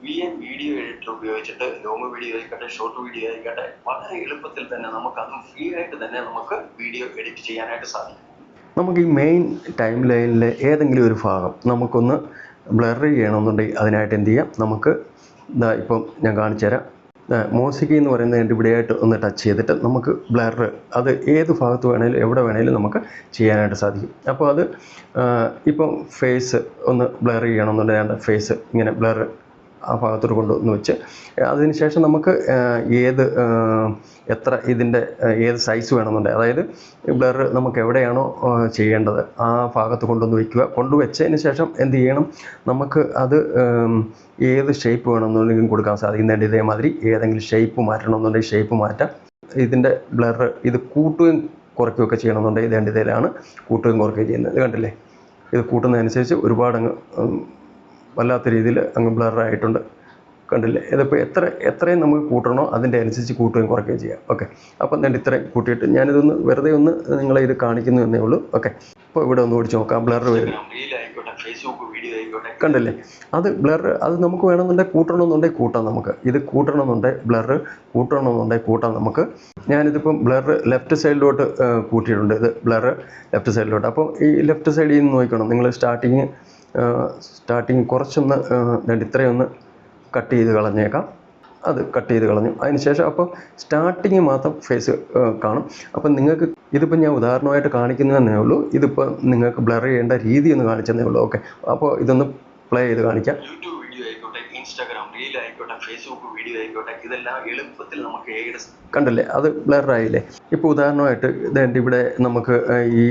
വീഡിയോ എഡിറ്റർ ഉപയോഗിച്ചിട്ട് ലോങ് വീഡിയോ ആയിക്കോട്ടെ ഷോർട്ട് വീഡിയോ ആയിക്കോട്ടെ വളരെ എളുപ്പത്തിൽ തന്നെ നമുക്ക് അതും ഫ്രീ ആയിട്ട് തന്നെ നമുക്ക് വീഡിയോ എഡിറ്റ് ചെയ്യാനായിട്ട് സാധിക്കും. നമുക്ക് ഈ മെയിൻ ടൈം ലൈനിലെ ഏതെങ്കിലും ഒരു ഭാഗം നമുക്കൊന്ന് ബ്ലർ ചെയ്യണമെന്നുണ്ടെങ്കിൽ അതിനായിട്ട് എന്ത് ചെയ്യാം, നമുക്ക് ഇപ്പം ഞാൻ കാണിച്ചു തരാം. മോസിക്കി എന്ന് പറയുന്നത് ഇവിടെയായിട്ട് ഒന്ന് ടച്ച് ചെയ്തിട്ട് നമുക്ക് ബ്ലർ അത് ഏത് ഭാഗത്ത് വേണേലും എവിടെ വേണേലും നമുക്ക് ചെയ്യാനായിട്ട് സാധിക്കും. അപ്പോൾ അത് ഇപ്പം ഫേസ് ഒന്ന് ബ്ലർ ചെയ്യണമെന്നുണ്ടെങ്കിൽ ഫേസ് ഇങ്ങനെ ബ്ലർ ആ ഭാഗത്തോട്ട് കൊണ്ടുവന്ന് വെച്ച് അതിനുശേഷം നമുക്ക് എത്ര ഇതിൻ്റെ ഏത് സൈസ് വേണമെന്നുണ്ടെങ്കിൽ, അതായത് ബ്ലർ നമുക്ക് എവിടെയാണോ ചെയ്യേണ്ടത് ആ ഭാഗത്ത് കൊണ്ടുവന്ന് വയ്ക്കുക. കൊണ്ടുവച്ചതിന് ശേഷം എന്ത് ചെയ്യണം, നമുക്ക് അത് ഏത് ഷേപ്പ് വേണമെന്നുണ്ടെങ്കിലും കൊടുക്കാൻ സാധിക്കുന്നുണ്ട്. ഇതേമാതിരി ഏതെങ്കിലും ഷേപ്പ് മാറ്റണമെന്നുണ്ടെങ്കിൽ ഷേപ്പ് മാറ്റാം. ഇതിൻ്റെ ബ്ലർ ഇത് കൂട്ടുകയും കുറയ്ക്കുകയൊക്കെ ചെയ്യണമെന്നുണ്ടെങ്കിൽ ഇതിലാണ് കൂട്ടുകയും കുറയ്ക്കുകയും ചെയ്യുന്നത്. കണ്ടില്ലേ, ഇത് കൂട്ടുന്നതനുസരിച്ച് ഒരുപാട് അങ്ങ് വല്ലാത്ത രീതിയിൽ അങ്ങ് ബ്ലറായിട്ടുണ്ട്. കണ്ടില്ലേ? ഇതിപ്പോൾ എത്രയും നമുക്ക് കൂട്ടണോ അതിൻ്റെ അനുസരിച്ച് കൂട്ടുകയും കുറയ്ക്കുകയും ചെയ്യാം. ഓക്കെ, അപ്പം ഞാൻ ഇത്രയും കൂട്ടിയിട്ട് ഞാനിതൊന്ന് വെറുതെ ഒന്ന് നിങ്ങളെ ഇത് കാണിക്കുന്നു എന്നേ ഉള്ളൂ. ഓക്കെ, അപ്പോൾ ഇവിടെ ഒന്ന് ഓടിച്ച് നോക്കാം. ബ്ലർ വരും. ഫേസ്ബുക്ക് വീഡിയോ ആയിക്കോട്ടെ, കണ്ടില്ലേ? അത് ബ്ലർ അത് നമുക്ക് വേണമെന്നുണ്ടെങ്കിൽ കൂട്ടണമെന്നുണ്ടെങ്കിൽ കൂട്ടാം. നമുക്ക് ഇത് കൂട്ടണമെന്നുണ്ടെങ്കിൽ ബ്ലർ കൂട്ടണമെന്നുണ്ടെങ്കിൽ കൂട്ടാം നമുക്ക്. ഞാനിതിപ്പം ബ്ലർ ലെഫ്റ്റ് സൈഡിലോട്ട് കൂട്ടിയിട്ടുണ്ട്. ഇത് ബ്ലർ ലെഫ്റ്റ് സൈഡിലോട്ട്. അപ്പോൾ ഈ ലെഫ്റ്റ് സൈഡിൽ നിന്ന് നോക്കണം നിങ്ങൾ. സ്റ്റാർട്ടിങ് കുറച്ചൊന്ന് ഇത്രയൊന്ന് കട്ട് ചെയ്ത് കളഞ്ഞേക്കാം. അത് കട്ട് ചെയ്ത് കളഞ്ഞു. അതിനുശേഷം അപ്പോൾ സ്റ്റാർട്ടിങ് മാത്രം ഫേസ് കാണും. അപ്പം നിങ്ങൾക്ക് ഇതിപ്പോൾ ഞാൻ ഉദാഹരണമായിട്ട് കാണിക്കുന്നതന്നേ ഉള്ളൂ. ഇതിപ്പോൾ നിങ്ങൾക്ക് ബ്ലർ ചെയ്യേണ്ട രീതി ഒന്ന് കാണിച്ചതന്നേ ഉള്ളൂ. ഓക്കെ, അപ്പോൾ ഇതൊന്ന് പ്ലേ ചെയ്ത് കാണിക്കാം. യൂട്യൂബ് വീഡിയോ ആയിക്കോട്ടെ, ഇൻസ്റ്റാഗ്രാം റീൽ ആയിക്കോട്ടെ, ഫേസ്ബുക്ക് വീഡിയോ ആയിക്കോട്ടെ, ഇതെല്ലാം എളുപ്പത്തിൽ നമുക്ക് കണ്ടില്ലേ? അത് ബ്ലറായില്ലേ? ഇപ്പോൾ ഉദാഹരണമായിട്ട് ഇതേണ്ട ഇവിടെ നമുക്ക് ഈ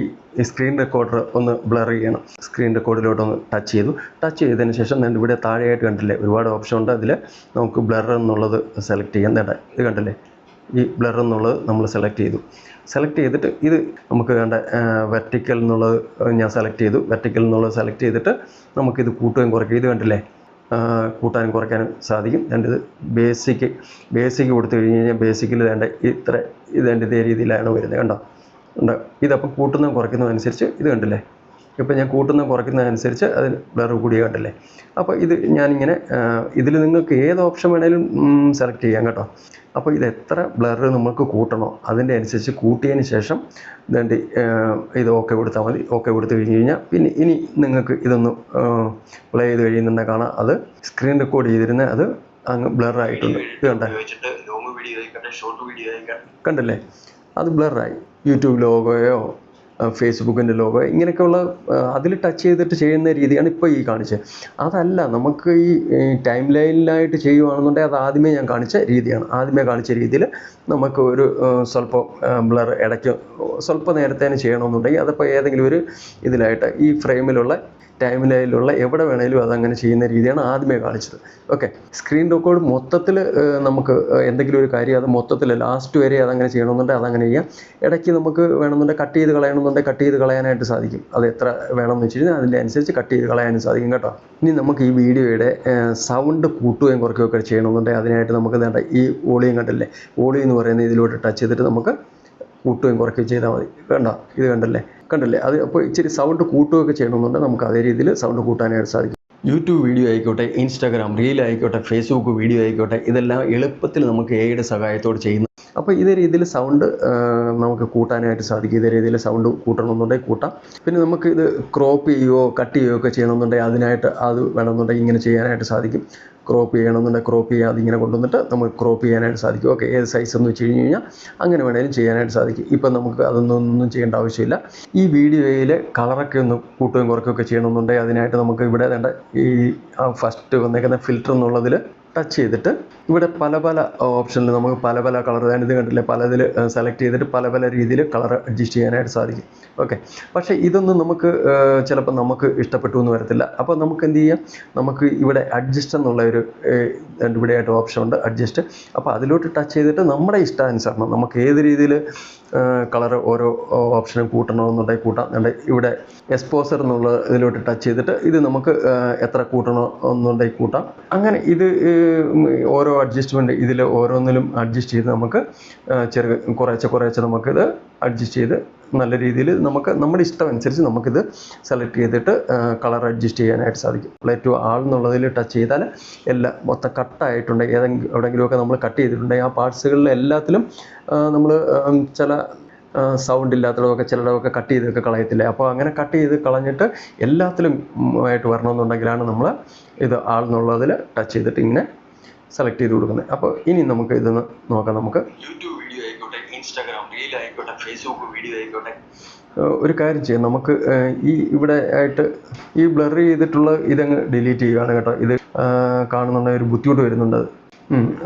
സ്ക്രീൻ റെക്കോർഡർ ഒന്ന് ബ്ലർ ചെയ്യണം. സ്ക്രീൻ റെക്കോർഡിലോട്ടൊന്ന് ടച്ച് ചെയ്തതിന് ശേഷം ഞാൻ ഇവിടെ താഴെയായിട്ട് കണ്ടില്ലേ ഒരുപാട് ഓപ്ഷൻ ഉണ്ട്. അതിൽ നമുക്ക് ബ്ലർ എന്നുള്ളത് സെലക്ട് ചെയ്യാൻ വേണ്ട. ഇത് കണ്ടില്ലേ? ഈ ബ്ലർ എന്നുള്ളത് നമ്മൾ സെലക്ട് ചെയ്തിട്ട് ഇത് നമുക്ക് വേണ്ട വെർട്ടിക്കൽ എന്നുള്ളത് ഞാൻ സെലക്ട് ചെയ്തു. വെർട്ടിക്കൽ എന്നുള്ളത് സെലക്ട് ചെയ്തിട്ട് നമുക്കിത് കൂട്ടുകയും കുറയ്ക്കും. ഇത് കണ്ടില്ലേ? കൂട്ടാനും കുറയ്ക്കാനും സാധിക്കും. ഇത് ബേസിക് കൊടുത്തു കഴിഞ്ഞ് കഴിഞ്ഞാൽ ബേസിക്കിൽ വേണ്ട ഇതേ രീതിയിലാണ് വരുന്നത്. കണ്ടോ? ഇതപ്പം കൂട്ടുന്നതും കുറയ്ക്കുന്നതനുസരിച്ച് ഇത് കണ്ടില്ലേ? ഇപ്പം ഞാൻ കൂട്ടുന്നതും കുറയ്ക്കുന്നതനുസരിച്ച് അതിന് ബ്ലർ കൂടിയ കണ്ടില്ലേ? അപ്പോൾ ഇത് ഞാനിങ്ങനെ ഇതിൽ നിങ്ങൾക്ക് ഏത് ഓപ്ഷൻ വേണേലും സെലക്ട് ചെയ്യാം കേട്ടോ. അപ്പോൾ ഇത് എത്ര ബ്ലർ നമുക്ക് കൂട്ടണോ അതിൻ്റെ അനുസരിച്ച് കൂട്ടിയതിന് ശേഷം ഇത് ഓക്കെ കൊടുത്താൽ മതി. ഓക്കെ കൊടുത്തു കഴിഞ്ഞ് കഴിഞ്ഞാൽ പിന്നെ ഇനി നിങ്ങൾക്ക് ഇതൊന്ന് പ്ലേ ചെയ്ത് കഴിയുന്നുണ്ടെങ്കിൽ കാണാം അത് സ്ക്രീൻ റെക്കോർഡ് ചെയ്തിരുന്ന അത് അങ്ങ് ബ്ലറായിട്ടുണ്ട്. ഇത് കണ്ടേ? ലോങ് വീഡിയോ ആയിക്കോട്ടെ, ഷോർട്ട് വീഡിയോ ആയിക്കോട്ടെ, കണ്ടില്ലേ? അത് ബ്ലറായി. യൂട്യൂബ് ലോഗോയോ ഫേസ്ബുക്കിൻ്റെ ലോഗോ ഇങ്ങനെയൊക്കെയുള്ള അതിൽ ടച്ച് ചെയ്തിട്ട് ചെയ്യുന്ന രീതിയാണ് ഇപ്പോൾ ഈ കാണിച്ചത്. അതല്ല, നമുക്ക് ഈ ടൈം ലൈനിലായിട്ട് ചെയ്യുകയാണെന്നുണ്ടെങ്കിൽ അത് ആദ്യമേ ഞാൻ കാണിച്ച രീതിയാണ്. ആദ്യമേ കാണിച്ച രീതിയിൽ നമുക്ക് ഒരു സ്വല്പം ബ്ലർ ഇടയ്ക്ക് സ്വല്പം നേരത്തേന് ചെയ്യണമെന്നുണ്ടെങ്കിൽ അതിപ്പോൾ ഏതെങ്കിലും ഒരു ഇതിലായിട്ട് ഈ ഫ്രെയിമിലുള്ള ടൈം ലൈനിലുള്ള എവിടെ വേണേലും അതങ്ങനെ ചെയ്യുന്ന രീതിയാണ് ആദ്യമേ കാണിച്ചത്. ഓക്കെ, സ്ക്രീൻ റെക്കോർഡ് മൊത്തത്തിൽ നമുക്ക് എന്തെങ്കിലും ഒരു കാര്യം അത് മൊത്തത്തിൽ ലാസ്റ്റ് വരെ അതങ്ങനെ ചെയ്യണമെന്നുണ്ടെങ്കിൽ അതങ്ങനെ ചെയ്യാം. ഇടയ്ക്ക് നമുക്ക് വേണമെന്നുണ്ടെങ്കിൽ കട്ട് ചെയ്ത് കളയണമെന്നുണ്ടെങ്കിൽ കട്ട് ചെയ്ത് കളയാനായിട്ട് സാധിക്കും. അത് എത്ര വേണമെന്ന് വെച്ച് കഴിഞ്ഞാൽ അതിൻ്റെ അനുസരിച്ച് കട്ട് ചെയ്ത് കളയാനും സാധിക്കും കേട്ടോ. ഇനി നമുക്ക് ഈ വീഡിയോയുടെ സൗണ്ട് കൂട്ടുകയും കുറയ്ക്കുകയൊക്കെ ചെയ്യണമെന്നുണ്ടെങ്കിൽ അതിനായിട്ട് നമുക്ക് വേണ്ട ഈ വോളിയം കണ്ടില്ലേ? വോളിയം എന്ന് പറയുന്ന ഇതിലോട്ട് ടച്ച് ചെയ്തിട്ട് നമുക്ക് കൂട്ടുകയും കുറയ്ക്കുകയും ചെയ്താൽ മതി. ഇത് കണ്ടല്ലേ? അത് അപ്പോൾ ഇച്ചിരി സൗണ്ട് കൂട്ടുകയൊക്കെ ചെയ്യണമെന്നുണ്ടെങ്കിൽ നമുക്ക് അതേ രീതിയിൽ സൗണ്ട് കൂട്ടാനായിട്ട് സാധിക്കും. യൂട്യൂബ് വീഡിയോ ആയിക്കോട്ടെ, ഇൻസ്റ്റാഗ്രാം റീൽ ആയിക്കോട്ടെ, ഫേസ്ബുക്ക് വീഡിയോ ആയിക്കോട്ടെ, ഇതെല്ലാം എളുപ്പത്തിൽ നമുക്ക് എയുടെ സഹായത്തോടെ ചെയ്യുന്നു. അപ്പോൾ ഇതേ രീതിയിൽ സൗണ്ട് നമുക്ക് കൂട്ടാനായിട്ട് സാധിക്കും. ഇതേ രീതിയിൽ സൗണ്ട് കൂട്ടണമെന്നുണ്ടെങ്കിൽ കൂട്ടാം. പിന്നെ നമുക്ക് ഇത് ക്രോപ്പ് ചെയ്യുകയോ കട്ട് ചെയ്യുകയോ ഒക്കെ ചെയ്യണമെന്നുണ്ടെങ്കിൽ അതിനായിട്ട് അത് വേണമെന്നുണ്ടെങ്കിൽ ഇങ്ങനെ ചെയ്യാനായിട്ട് സാധിക്കും. ക്രോപ്പ് ചെയ്യണമെന്നുണ്ടെങ്കിൽ ക്രോപ്പ് ചെയ്യാതെ ഇങ്ങനെ കൊണ്ടുവന്നിട്ട് നമുക്ക് ക്രോപ്പ് ചെയ്യാനായിട്ട് സാധിക്കും. ഓക്കെ, ഏത് സൈസ് എന്ന് വെച്ച് കഴിഞ്ഞ് കഴിഞ്ഞാൽ അങ്ങനെ വേണമെങ്കിലും ചെയ്യാനായിട്ട് സാധിക്കും. ഇപ്പം നമുക്ക് അതൊന്നും ചെയ്യേണ്ട ആവശ്യമില്ല. ഈ വീഡിയോയിൽ കളറൊക്കെ ഒന്ന് കൂട്ടുകയും കുറയ്ക്കുകയൊക്കെ ചെയ്യണമെന്നുണ്ടെങ്കിൽ അതിനായിട്ട് നമുക്ക് ഇവിടെ വേണ്ട ഈ ഫസ്റ്റ് വന്നേക്കുന്ന ഫിൽറ്റർ എന്നുള്ളതിൽ ടച്ച് ചെയ്തിട്ട് ഇവിടെ പല ഓപ്ഷനിൽ നമുക്ക് പല കളർ ഇത് കണ്ടില്ലേ? പലതിൽ സെലക്ട് ചെയ്തിട്ട് പല രീതിയിൽ കളർ അഡ്ജസ്റ്റ് ചെയ്യാനായിട്ട് സാധിക്കും. ഓക്കെ, പക്ഷേ ഇതൊന്നും നമുക്ക് ചിലപ്പോൾ നമുക്ക് ഇഷ്ടപ്പെട്ടു എന്ന് വരത്തില്ല. അപ്പോൾ നമുക്ക് എന്ത് ചെയ്യാം? നമുക്ക് ഇവിടെ അഡ്ജസ്റ്റ് എന്നുള്ള ഒരു ഇവിടെയായിട്ട് ഓപ്ഷൻ ഉണ്ട്, അഡ്ജസ്റ്റ്. അപ്പോൾ അതിലോട്ട് ടച്ച് ചെയ്തിട്ട് നമ്മുടെ ഇഷ്ടാനുസരണം നമുക്ക് ഏത് രീതിയിൽ കളർ ഓരോ ഓപ്ഷനും കൂട്ടണമെന്നുണ്ടെങ്കിൽ കൂട്ടാം. ഇവിടെ എക്സ്പോസർ എന്നുള്ള ഇതിലോട്ട് ടച്ച് ചെയ്തിട്ട് ഇത് നമുക്ക് എത്ര കൂട്ടണോ എന്നുണ്ടെങ്കിൽ കൂട്ടാം. അങ്ങനെ ഇത് ഓരോ അഡ്ജസ്റ്റ്മെൻറ്റ് ഇതിൽ ഓരോന്നിലും അഡ്ജസ്റ്റ് ചെയ്ത് നമുക്ക് കുറേശ്ശെ നമുക്കിത് അഡ്ജസ്റ്റ് ചെയ്ത് നല്ല രീതിയിൽ നമുക്ക് നമ്മുടെ ഇഷ്ടം അനുസരിച്ച് നമുക്കിത് സെലക്ട് ചെയ്തിട്ട് കളർ അഡ്ജസ്റ്റ് ചെയ്യാനായിട്ട് സാധിക്കും. പ്ലേ ടു ആൾ എന്നുള്ളതിൽ ടച്ച് ചെയ്താൽ എല്ലാം മൊത്തം കട്ടായിട്ടുണ്ട്. എവിടെയെങ്കിലുമൊക്കെ നമ്മൾ കട്ട് ചെയ്തിട്ടുണ്ടെങ്കിൽ ആ പാർട്സുകളിൽ എല്ലാത്തിലും നമ്മൾ ചില സൗണ്ട് ഇല്ലാത്തതൊക്കെ ചിലതൊക്കെ കട്ട് ചെയ്തൊക്കെ കളയത്തില്ലേ? അപ്പോൾ അങ്ങനെ കട്ട് ചെയ്ത് കളഞ്ഞിട്ട് എല്ലാത്തിലും ആയിട്ട് വരണമെന്നുണ്ടെങ്കിലാണ് നമ്മൾ ഇത് ആൾ എന്നുള്ളതിൽ ടച്ച് ചെയ്തിട്ട് ഇങ്ങനെ സെലക്ട് ചെയ്ത് കൊടുക്കുന്നത്. അപ്പോൾ ഇനി നമുക്ക് ഇതൊന്ന് നോക്കാം. നമുക്ക് യൂട്യൂബ് വീഡിയോ ആയിക്കോട്ടെ, ഇൻസ്റ്റാഗ്രാം റീൽ ആയിക്കോട്ടെ, ഫേസ്ബുക്ക് വീഡിയോ ആയിക്കോട്ടെ, ഒരു കാര്യം ചെയ്യാം. നമുക്ക് ഈ ഇവിടെ ആയിട്ട് ഈ ബ്ലർ ചെയ്തിട്ടുള്ള ഇതങ്ങ് ഡിലീറ്റ് ചെയ്യുകയാണ് കേട്ടോ. ഇത് കാണുന്നുണ്ടെങ്കിൽ ഒരു ബുദ്ധിമുട്ട് വരുന്നുണ്ട്.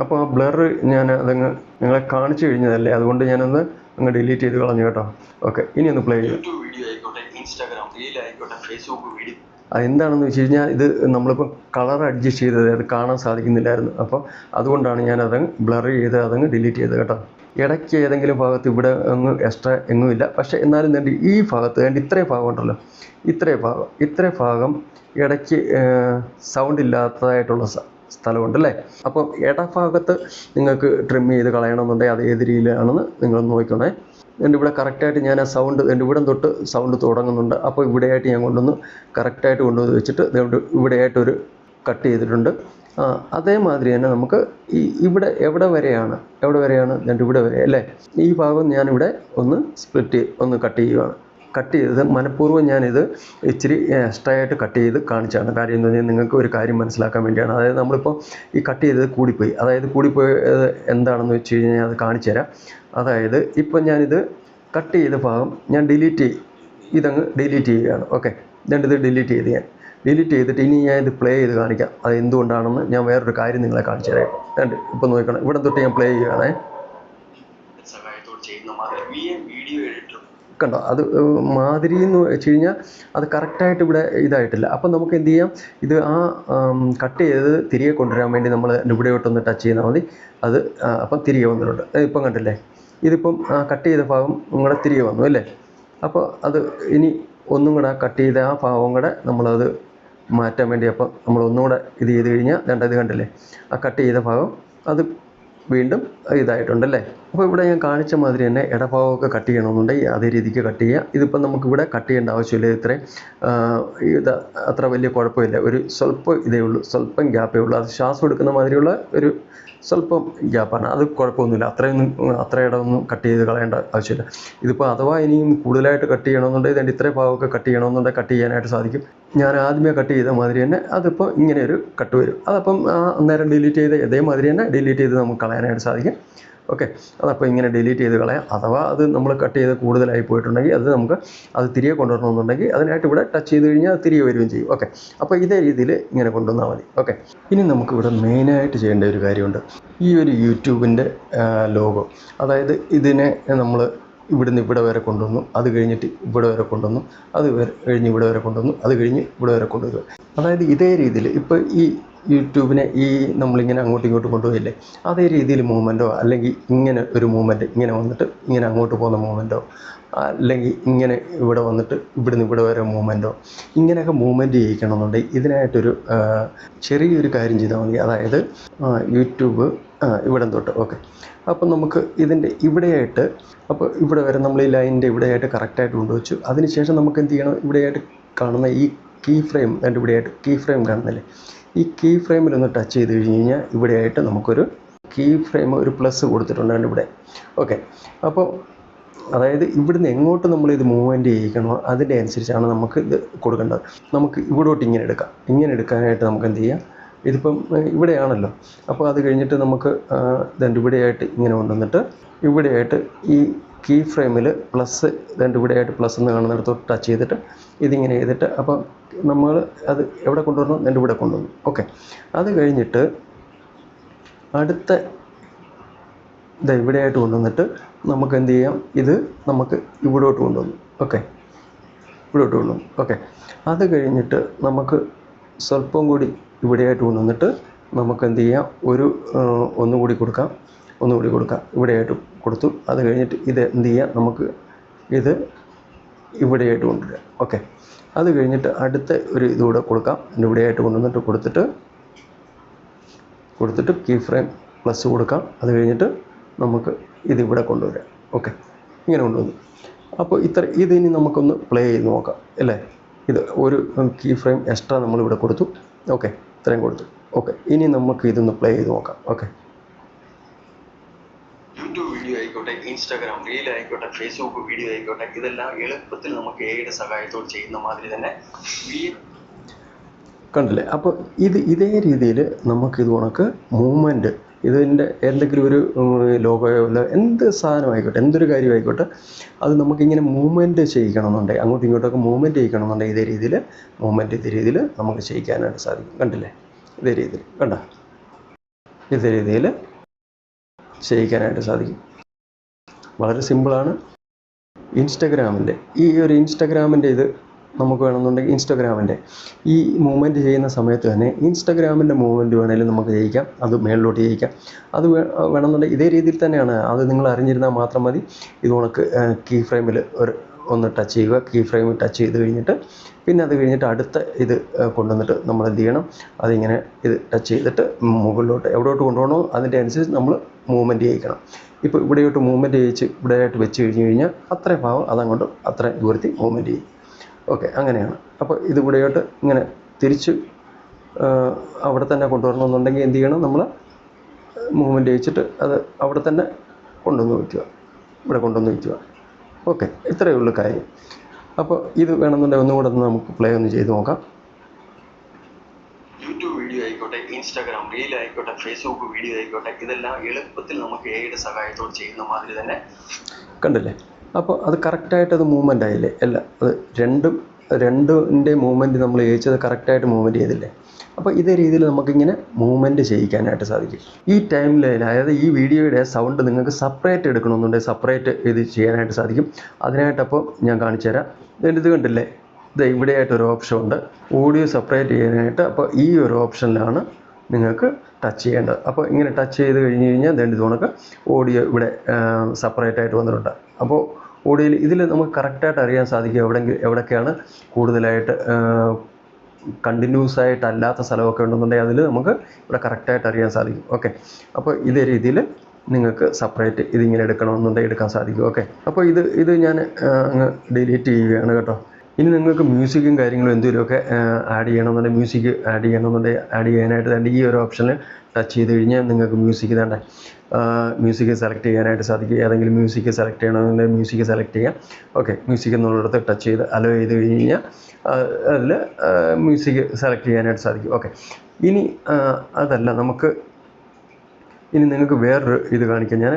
അപ്പോൾ ആ ബ്ലർ ഞാൻ അതങ്ങ് നിങ്ങളെ കാണിച്ചു കഴിഞ്ഞതല്ലേ, അതുകൊണ്ട് ഞാനൊന്ന് അങ്ങ് ഡിലീറ്റ് ചെയ്ത് കളഞ്ഞു കേട്ടോ. ഓക്കെ, ഇനി ഒന്ന് പ്ലേ ചെയ്യാം. യൂട്യൂബ് വീഡിയോ ആയിക്കോട്ടെ, ഇൻസ്റ്റാഗ്രാം റീൽ ആയിക്കോട്ടെ, ഫേസ്ബുക്ക് വീഡിയോ. അതെന്താണെന്ന് വെച്ച് കഴിഞ്ഞാൽ ഇത് നമ്മളിപ്പോൾ കളർ അഡ്ജസ്റ്റ് ചെയ്തത് അത് കാണാൻ സാധിക്കുന്നില്ലായിരുന്നു. അപ്പോൾ അതുകൊണ്ടാണ് ഞാൻ അതങ്ങ് ബ്ലർ ചെയ്ത് അതങ്ങ് ഡിലീറ്റ് ചെയ്തത് കേട്ടോ. ഇടയ്ക്ക് ഏതെങ്കിലും ഭാഗത്ത് ഇവിടെ അങ്ങ് എക്സ്ട്രാ എങ്ങുമില്ല. പക്ഷേ എന്നാലും വേണ്ടി ഈ ഭാഗത്ത് വേണ്ടി ഇത്രയും ഭാഗം ഉണ്ടല്ലോ, ഇത്രയും ഭാഗം ഇടയ്ക്ക് സൗണ്ട് ഇല്ലാത്തതായിട്ടുള്ള സ്ഥലമുണ്ട് അല്ലേ. അപ്പം ഇടഭാഗത്ത് നിങ്ങൾക്ക് ട്രിം ചെയ്ത് കളയണമെന്നുണ്ടെങ്കിൽ അത് ഏത് രീതിയിലാണെന്ന് നിങ്ങളൊന്ന് നോക്കണേ. എൻ്റെ ഇവിടെ കറക്റ്റായിട്ട് ഞാൻ ആ സൗണ്ട് എൻ്റെ ഇവിടെ തൊട്ട് സൗണ്ട് തുടങ്ങുന്നുണ്ട്. അപ്പോൾ ഇവിടെയായിട്ട് ഞാൻ കൊണ്ടുവന്ന് കറക്റ്റായിട്ട് കൊണ്ടുവന്ന് വെച്ചിട്ട് ഇവിടെയായിട്ടൊരു കട്ട് ചെയ്തിട്ടുണ്ട്. അതേമാതിരി തന്നെ നമുക്ക് ഇവിടെ എവിടെ വരെയാണ് രണ്ട് ഇവിടെ വരെ അല്ലേ. ഈ ഭാഗം ഞാനിവിടെ ഒന്ന് കട്ട് ചെയ്യുകയാണ്. കട്ട് ചെയ്തത് മനഃപൂർവ്വം ഞാനിത് ഇച്ചിരി എക്സ്ട്രാ ആയിട്ട് കട്ട് ചെയ്ത് കാണിച്ചാണ്. കാര്യം എന്ന് പറഞ്ഞാൽ നിങ്ങൾക്ക് ഒരു കാര്യം മനസ്സിലാക്കാൻ വേണ്ടിയാണ്. അതായത് നമ്മളിപ്പോൾ ഈ കട്ട് ചെയ്തത് കൂടിപ്പോയി. അതായത് കൂടിപ്പോയത് എന്താണെന്ന് വെച്ച് കഴിഞ്ഞാൽ അത് കാണിച്ചു തരാം. അതായത് ഇപ്പം ഞാനിത് കട്ട് ചെയ്ത ഭാഗം ഞാൻ ഇതങ്ങ് ഡിലീറ്റ് ചെയ്യുകയാണ്. ഓക്കെ, ഇത് ഡിലീറ്റ് ചെയ്തിട്ട് ഇനി ഞാൻ ഇത് പ്ലേ ചെയ്ത് കാണിക്കാം. അത് എന്തുകൊണ്ടാണെന്ന് ഞാൻ വേറൊരു കാര്യം നിങ്ങളെ കാണിച്ചു തരാം. ഇപ്പം നോക്കണം, ഇവിടെ തൊട്ട് ഞാൻ പ്ലേ ചെയ്യുകയാണേ. സഹായത്തോട് ചെയ്യുന്ന വീഡിയോ എഡിറ്റർ കണ്ടോ, അത് മാതിരി എന്ന് വെച്ച് കഴിഞ്ഞാൽ അത് കറക്റ്റായിട്ട് ഇവിടെ ഇതായിട്ടില്ല. അപ്പം നമുക്ക് എന്ത് ചെയ്യാം, ഇത് കട്ട് ചെയ്ത് തിരികെ കൊണ്ടുവരാൻ വേണ്ടി നമ്മൾ ഇവിടെയോട്ടൊന്ന് ടച്ച് ചെയ്താൽ മതി. അത് അപ്പം തിരികെ വന്നിട്ടുണ്ട്. ഇപ്പം കണ്ടില്ലേ, ഇതിപ്പം കട്ട് ചെയ്ത ഭാഗം നിങ്ങളുടെ തിരികെ വന്നു അല്ലേ. അപ്പോൾ അത് ഇനി ഒന്നും കൂടെ കട്ട് ചെയ്ത ആ ഭാഗം കൂടെ നമ്മളത് മാറ്റാൻ വേണ്ടി അപ്പം നമ്മൾ ഒന്നും കൂടെ ഇത് ചെയ്ത് കഴിഞ്ഞാൽ ഇത് കണ്ടില്ലേ, ആ കട്ട് ചെയ്ത ഭാഗം അത് വീണ്ടും ഇതായിട്ടുണ്ടല്ലേ. അപ്പോൾ ഇവിടെ ഞാൻ കാണിച്ച മാതിരി തന്നെ ഇടഭാഗമൊക്കെ കട്ട് ചെയ്യണമെന്നുണ്ടെങ്കിൽ അതേ രീതിക്ക് കട്ട് ചെയ്യുക. ഇതിപ്പം നമുക്കിവിടെ കട്ട് ചെയ്യേണ്ട ആവശ്യമില്ല. ഇത് അത്ര വലിയ കുഴപ്പമില്ല. ഒരു സ്വല്പം ഇതേ ഉള്ളൂ, സ്വല്പം ഗ്യാപ്പേ ഉള്ളൂ. അത് ശ്വാസം എടുക്കുന്ന മാതിരിയുള്ള ഒരു സ്വല്പം ഗ്യാപ്പാണ്. അത് കുഴപ്പമൊന്നുമില്ല. അത്ര ഇടമൊന്നും കട്ട് ചെയ്ത് കളയേണ്ട ആവശ്യമില്ല. ഇതിപ്പോൾ അഥവാ ഇനിയും കൂടുതലായിട്ട് കട്ട് ചെയ്യണമെന്നുണ്ടെങ്കിൽ ഇതിൻ്റെ ഇത്രയും ഭാഗമൊക്കെ കട്ട് ചെയ്യണമെന്നുണ്ടെങ്കിൽ കട്ട് ചെയ്യാനായിട്ട് സാധിക്കും. ഞാൻ ആദ്യമേ കട്ട് ചെയ്ത മാതിരി തന്നെ അതിപ്പോൾ ഇങ്ങനെ ഒരു കട്ട് വരും. അതപ്പം അന്നേരം ഡിലീറ്റ് ചെയ്ത് ഇതേമാതിരി തന്നെ ഡിലീറ്റ് ചെയ്ത് നമുക്ക് കളയാനായിട്ട് സാധിക്കും. ഓക്കെ, അതപ്പോൾ ഇങ്ങനെ ഡിലീറ്റ് ചെയ്ത് കളയാം. അഥവാ അത് നമ്മൾ കട്ട് ചെയ്ത് കൂടുതലായി പോയിട്ടുണ്ടെങ്കിൽ അത് തിരികെ കൊണ്ടുവരണമെന്നുണ്ടെങ്കിൽ അതിനായിട്ട് ഇവിടെ ടച്ച് ചെയ്ത് കഴിഞ്ഞാൽ അത് തിരികെ വരികയും ചെയ്യും. ഓക്കെ, അപ്പോൾ ഇതേ രീതിയിൽ ഇങ്ങനെ കൊണ്ടുവന്നാൽ മതി. ഓക്കെ, ഇനി നമുക്കിവിടെ മെയിനായിട്ട് ചെയ്യേണ്ട ഒരു കാര്യമുണ്ട്. ഈ ഒരു യൂട്യൂബിൻ്റെ ലോഗോ, അതായത് ഇതിനെ നമ്മൾ ഇവിടുന്ന് ഇവിടെ വരെ കൊണ്ടുവന്നു, അത് കഴിഞ്ഞിട്ട് ഇവിടെ വരെ കൊണ്ടുവന്നു, അത് കഴിഞ്ഞ് ഇവിടെ വരെ കൊണ്ടുവന്നു, അത് കഴിഞ്ഞ് ഇവിടെ വരെ കൊണ്ടുവരിക. അതായത് ഇതേ രീതിയിൽ ഇപ്പോൾ ഈ യൂട്യൂബിനെ നമ്മളിങ്ങനെ അങ്ങോട്ടും ഇങ്ങോട്ടും കൊണ്ടുപോയില്ലേ, അതേ രീതിയിൽ മൂവ്മെൻറ്റോ അല്ലെങ്കിൽ ഇങ്ങനെ ഒരു മൂവ്മെൻറ്റ് ഇങ്ങനെ വന്നിട്ട് ഇങ്ങനെ അങ്ങോട്ട് പോകുന്ന മൂവ്മെൻറ്റോ അല്ലെങ്കിൽ ഇങ്ങനെ ഇവിടെ വന്നിട്ട് ഇവിടുന്ന് ഇവിടെ വരെ മൂവ്മെൻറ്റോ ഇങ്ങനെയൊക്കെ മൂവ്മെൻറ്റ് ചെയ്യിക്കണമെന്നുണ്ടെങ്കിൽ ഇതിനായിട്ടൊരു ചെറിയൊരു കാര്യം ചെയ്താൽ മതി. അതായത് യൂട്യൂബ് ഇവിടെ തൊട്ട് ഓക്കെ, അപ്പം നമുക്ക് ഇതിൻ്റെ ഇവിടെയായിട്ട് അപ്പോൾ ഇവിടെ വരെ നമ്മൾ ഈ ലൈനിൻ്റെ ഇവിടെയായിട്ട് കറക്റ്റായിട്ട് കൊണ്ടുവച്ചു. അതിനുശേഷം നമുക്ക് എന്ത് ചെയ്യണം, ഇവിടെയായിട്ട് കാണുന്ന ഈ കീ ഫ്രെയിം എൻ്റെ ഇവിടെയായിട്ട് കീ ഫ്രെയിം കാണുന്നില്ലേ, ഈ കീ ഫ്രെയിമിലൊന്ന് ടച്ച് ചെയ്ത് കഴിഞ്ഞ് കഴിഞ്ഞാൽ ഇവിടെയായിട്ട് നമുക്കൊരു കീ ഫ്രെയിം ഒരു പ്ലസ് കൊടുത്തിട്ടുണ്ട് ഇവിടെ. ഓക്കെ, അപ്പോൾ അതായത് ഇവിടുന്ന് എങ്ങോട്ട് നമ്മളിത് മൂവ്മെൻറ്റ് ചെയ്യിക്കണോ അതിൻ്റെ അനുസരിച്ചാണ് നമുക്ക് ഇത് കൊടുക്കേണ്ടത്. നമുക്ക് ഇവിടോട്ട് ഇങ്ങനെ എടുക്കാനായിട്ട് നമുക്ക് എന്ത് ചെയ്യാം, ഇതിപ്പം ഇവിടെയാണല്ലോ. അപ്പോൾ അത് കഴിഞ്ഞിട്ട് നമുക്ക് ഇവിടെയായിട്ട് ഇങ്ങനെ കൊണ്ടുവന്നിട്ട് ഇവിടെയായിട്ട് ഈ കീ ഫ്രെയിമിൽ പ്ലസ് ഇവിടെയായിട്ട് പ്ലസ് എന്ന് കാണുന്നിടത്തോട്ട് ടച്ച് ചെയ്തിട്ട് ഇതിങ്ങനെ ചെയ്തിട്ട് അപ്പം നമ്മൾ അത് എവിടെ കൊണ്ടുവരണം, ഇവിടെ കൊണ്ടുവന്നു. ഓക്കെ, അത് കഴിഞ്ഞിട്ട് അടുത്ത ഇവിടെയായിട്ട് കൊണ്ടുവന്നിട്ട് നമുക്ക് എന്ത് ചെയ്യാം, ഇത് നമുക്ക് ഇവിടോട്ട് കൊണ്ടുവന്നു. ഓക്കെ, ഇവിടോട്ട് കൊണ്ടുവന്നു. ഓക്കെ, അത് കഴിഞ്ഞിട്ട് നമുക്ക് സ്വല്പം കൂടി ഇവിടെയായിട്ട് കൊണ്ടുവന്നിട്ട് നമുക്ക് എന്ത് ചെയ്യാം, ഒന്നുകൂടി കൊടുക്കാം. ഇവിടെയായിട്ട് കൊടുത്തു. അത് കഴിഞ്ഞിട്ട് ഇത് എന്ത് ചെയ്യാം, നമുക്ക് ഇത് ഇവിടെയായിട്ട് കൊണ്ടുവരിക. ഓക്കെ, അത് കഴിഞ്ഞിട്ട് അടുത്ത ഒരു ഇതുകൂടെ കൊടുക്കാം. ഇവിടെയായിട്ട് കൊണ്ടുവന്നിട്ട് കൊടുത്തിട്ട് കീ ഫ്രെയിം പ്ലസ് കൊടുക്കാം. അത് കഴിഞ്ഞിട്ട് നമുക്ക് ഇതിവിടെ കൊണ്ടുവരാം. ഓക്കെ, ഇങ്ങനെ കൊണ്ടുവന്നു. അപ്പോൾ ഇതിനി നമുക്കൊന്ന് പ്ലേ ചെയ്ത് നോക്കാം അല്ലേ. ഇത് ഒരു കീ ഫ്രെയിം എക്സ്ട്രാ നമ്മളിവിടെ കൊടുത്തു. ഓക്കെ, ഇത്രയും കൊടുത്തു. ഓക്കെ, ഇനി നമുക്ക് ഇതൊന്ന് പ്ലേ ചെയ്ത് നോക്കാം. ഓക്കെ, യൂട്യൂബ് വീഡിയോ ആയിക്കോട്ടെ, ഇൻസ്റ്റാഗ്രാം റീൽ ആയിക്കോട്ടെ, ഫേസ്ബുക്ക് വീഡിയോ ആയിക്കോട്ടെ, ഇതെല്ലാം എളുപ്പത്തിൽ നമുക്ക് എയുടെ സഹായത്തോട് ചെയ്യുന്ന മാതിരി തന്നെ കണ്ടില്ലേ. അപ്പോൾ ഇതേ രീതിയിൽ നമുക്കിത് കണക്ക് മൂവ്മെൻറ്റ് ഇതിൻ്റെ എന്തെങ്കിലും ഒരു ലോഗോയോ അല്ല എന്ത് സാധനമായിക്കോട്ടെ, എന്തൊരു കാര്യമായിക്കോട്ടെ, അത് നമുക്കിങ്ങനെ മൂവ്മെൻറ്റ് ചെയ്യിക്കണമെന്നുണ്ടെങ്കിൽ അങ്ങോട്ടും ഇങ്ങോട്ടൊക്കെ മൂവ്മെൻറ്റ് ചെയ്യിക്കണമെന്നുണ്ടെങ്കിൽ ഇതേ രീതിയിൽ നമുക്ക് ചെയ്യിക്കാനായിട്ട് സാധിക്കും. കണ്ടില്ലേ, ഇതേ രീതിയിൽ ഇതേ രീതിയിൽ ചെയ്യിക്കാനായിട്ട് സാധിക്കും. വളരെ സിമ്പിളാണ്. ഇൻസ്റ്റഗ്രാമിൻ്റെ ഈ ഒരു ഇൻസ്റ്റഗ്രാമിൻ്റെ ഇത് നമുക്ക് വേണമെന്നുണ്ടെങ്കിൽ ഇൻസ്റ്റാഗ്രാമിൻ്റെ ഈ മൂവ്മെൻറ്റ് ചെയ്യുന്ന സമയത്ത് തന്നെ ഇൻസ്റ്റാഗ്രാമിൻ്റെ മൂവ്മെൻറ്റ് വേണമെങ്കിലും നമുക്ക് ചെയ്യിക്കാം, അത് മേളിലോട്ട് ചെയ്യിക്കാം. അത് വേണമെന്നുണ്ടെങ്കിൽ ഇതേ രീതിയിൽ തന്നെയാണ്. അത് നിങ്ങൾ അറിഞ്ഞിരുന്നാൽ മാത്രം മതി. ഇത് ഉണക്ക് കീ ഫ്രെയിമിൽ ഒന്ന് ടച്ച് ചെയ്യുക. കീ ഫ്രെയിം ടച്ച് ചെയ്ത് കഴിഞ്ഞിട്ട് പിന്നെ അത് കഴിഞ്ഞിട്ട് അടുത്ത ഇത് കൊണ്ടുവന്നിട്ട് നമ്മൾ എന്ത് ചെയ്യണം, അതിങ്ങനെ ഇത് ടച്ച് ചെയ്തിട്ട് മുകളിലോട്ട് എവിടോട്ട് കൊണ്ടുപോകണോ അതിൻ്റെ അനുസരിച്ച് നമ്മൾ മൂവ്മെൻറ്റ് ചെയ്യിക്കണം. ഇപ്പോൾ ഇവിടെയോട്ട് മൂവ്മെൻറ്റ് ചെയ്യിച്ച് ഇവിടെയായിട്ട് വെച്ച് കഴിഞ്ഞാൽ അത്രയും ഭാഗം അതങ്ങോട്ട് അത്രയും ദൂരത്തിൽ മൂവ്മെൻറ്റ് ചെയ്യും. ഓക്കെ, അങ്ങനെയാണ്. അപ്പോൾ ഇത് ഇവിടെയോട്ട് ഇങ്ങനെ തിരിച്ച് അവിടെ തന്നെ കൊണ്ടുവരണമെന്നുണ്ടെങ്കിൽ എന്ത് ചെയ്യണം, നമ്മൾ മൂവ്മെൻറ്റ് ചെയ്യിച്ചിട്ട് അത് അവിടെ തന്നെ കൊണ്ടുവന്ന് വയ്ക്കുക, ഇവിടെ കൊണ്ടുവന്ന് വയ്ക്കുക. ഓക്കെ, ഇത്രയേ ഉള്ളൂ കാര്യം. അപ്പോൾ ഇത് വേണമെന്നുണ്ടെങ്കിൽ ഒന്നുകൂടെ നമുക്ക് പ്ലേ ഒന്ന് ചെയ്ത് നോക്കാം. യൂട്യൂബ് വീഡിയോ ആയിക്കോട്ടെ, ഇൻസ്റ്റാഗ്രാം റീൽ ആയിക്കോട്ടെ, ഫേസ്ബുക്ക് വീഡിയോ ആയിക്കോട്ടെ, ഇതെല്ലാം എളുപ്പത്തിൽ നമുക്ക് എയുടെ സഹായത്തോട് ചെയ്യുന്ന മാതിരി തന്നെ കണ്ടില്ലേ. അപ്പോൾ അത് കറക്റ്റായിട്ട് അത് മൂവ്മെൻ്റ് ആയില്ലേ, അല്ല അത് രണ്ടിൻ്റെ മൂവ്മെൻറ്റ് നമ്മൾ ചെയ്യിച്ചത് കറക്റ്റായിട്ട് മൂവ്മെൻറ്റ് ചെയ്തില്ലേ. അപ്പോൾ ഇതേ രീതിയിൽ നമുക്കിങ്ങനെ മൂവ്മെൻറ്റ് ചെയ്യിക്കാനായിട്ട് സാധിക്കും. ഈ ടൈമിൽ അതായത് ഈ വീഡിയോയുടെ സൗണ്ട് നിങ്ങൾക്ക് സെപ്പറേറ്റ് എടുക്കണമെന്നുണ്ടെങ്കിൽ സെപ്പറേറ്റ് ഇത് ചെയ്യാനായിട്ട് സാധിക്കും. അതിനായിട്ടപ്പോൾ ഞാൻ കാണിച്ചു തരാം. ഇത് കണ്ടില്ലേ, ഇത് ഇവിടെയായിട്ടൊരു ഓപ്ഷൻ ഉണ്ട് ഓഡിയോ സെപ്പറേറ്റ് ചെയ്യാനായിട്ട്. അപ്പോൾ ഈ ഒരു ഓപ്ഷനിലാണ് നിങ്ങൾക്ക് ടച്ച് ചെയ്യേണ്ടത്. അപ്പോൾ ഇങ്ങനെ ടച്ച് ചെയ്ത് കഴിഞ്ഞ് കഴിഞ്ഞാൽ ഇത് കണക്ക് ഓഡിയോ ഇവിടെ സെപ്പറേറ്റ് ആയിട്ട് വന്നിട്ടുണ്ട്. അപ്പോൾ ഓഡിയോയിൽ ഇതിൽ നമുക്ക് കറക്റ്റായിട്ട് അറിയാൻ സാധിക്കും എവിടെയൊക്കെയാണ് കൂടുതലായിട്ട് കണ്ടിന്യൂസ് ആയിട്ടല്ലാത്ത സ്ഥലമൊക്കെ ഉണ്ടെന്നുണ്ടെങ്കിൽ അതിൽ നമുക്ക് ഇവിടെ കറക്റ്റായിട്ട് അറിയാൻ സാധിക്കും. ഓക്കെ, അപ്പോൾ ഇതേ രീതിയിൽ നിങ്ങൾക്ക് സെപ്പറേറ്റ് ഇതിങ്ങനെ എടുക്കണമെന്നുണ്ടെങ്കിൽ എടുക്കാൻ സാധിക്കും. ഓക്കെ, അപ്പോൾ ഇത് ഞാൻ അങ്ങ് ഡിലീറ്റ് ചെയ്യുകയാണ് കേട്ടോ. ഇനി നിങ്ങൾക്ക് മ്യൂസിക്കും കാര്യങ്ങളും എന്തെങ്കിലുമൊക്കെ ആഡ് ചെയ്യണമെന്നുണ്ടെങ്കിൽ മ്യൂസിക് ആഡ് ചെയ്യണമെന്നുണ്ടെങ്കിൽ ആഡ് ചെയ്യാനായിട്ട് തന്നെ ഈ ഒരു ഓപ്ഷനിൽ ടച്ച് ചെയ്ത് കഴിഞ്ഞാൽ നിങ്ങൾക്ക് മ്യൂസിക് തന്നെ മ്യൂസിക് സെലക്ട് ചെയ്യാനായിട്ട് സാധിക്കും. ഏതെങ്കിലും മ്യൂസിക് സെലക്ട് ചെയ്യണമെന്നുണ്ടെങ്കിൽ മ്യൂസിക് സെലക്ട് ചെയ്യാം. ഓക്കെ, മ്യൂസിക് എന്നുള്ളിടത്ത് ടച്ച് ചെയ്ത് അലോ ചെയ്ത് കഴിഞ്ഞ് കഴിഞ്ഞാൽ അതിൽ മ്യൂസിക് സെലക്ട് ചെയ്യാനായിട്ട് സാധിക്കും. ഓക്കെ, ഇനി അതല്ല ഇനി നിങ്ങൾക്ക് വേറൊരു ഇത് കാണിക്കാം. ഞാൻ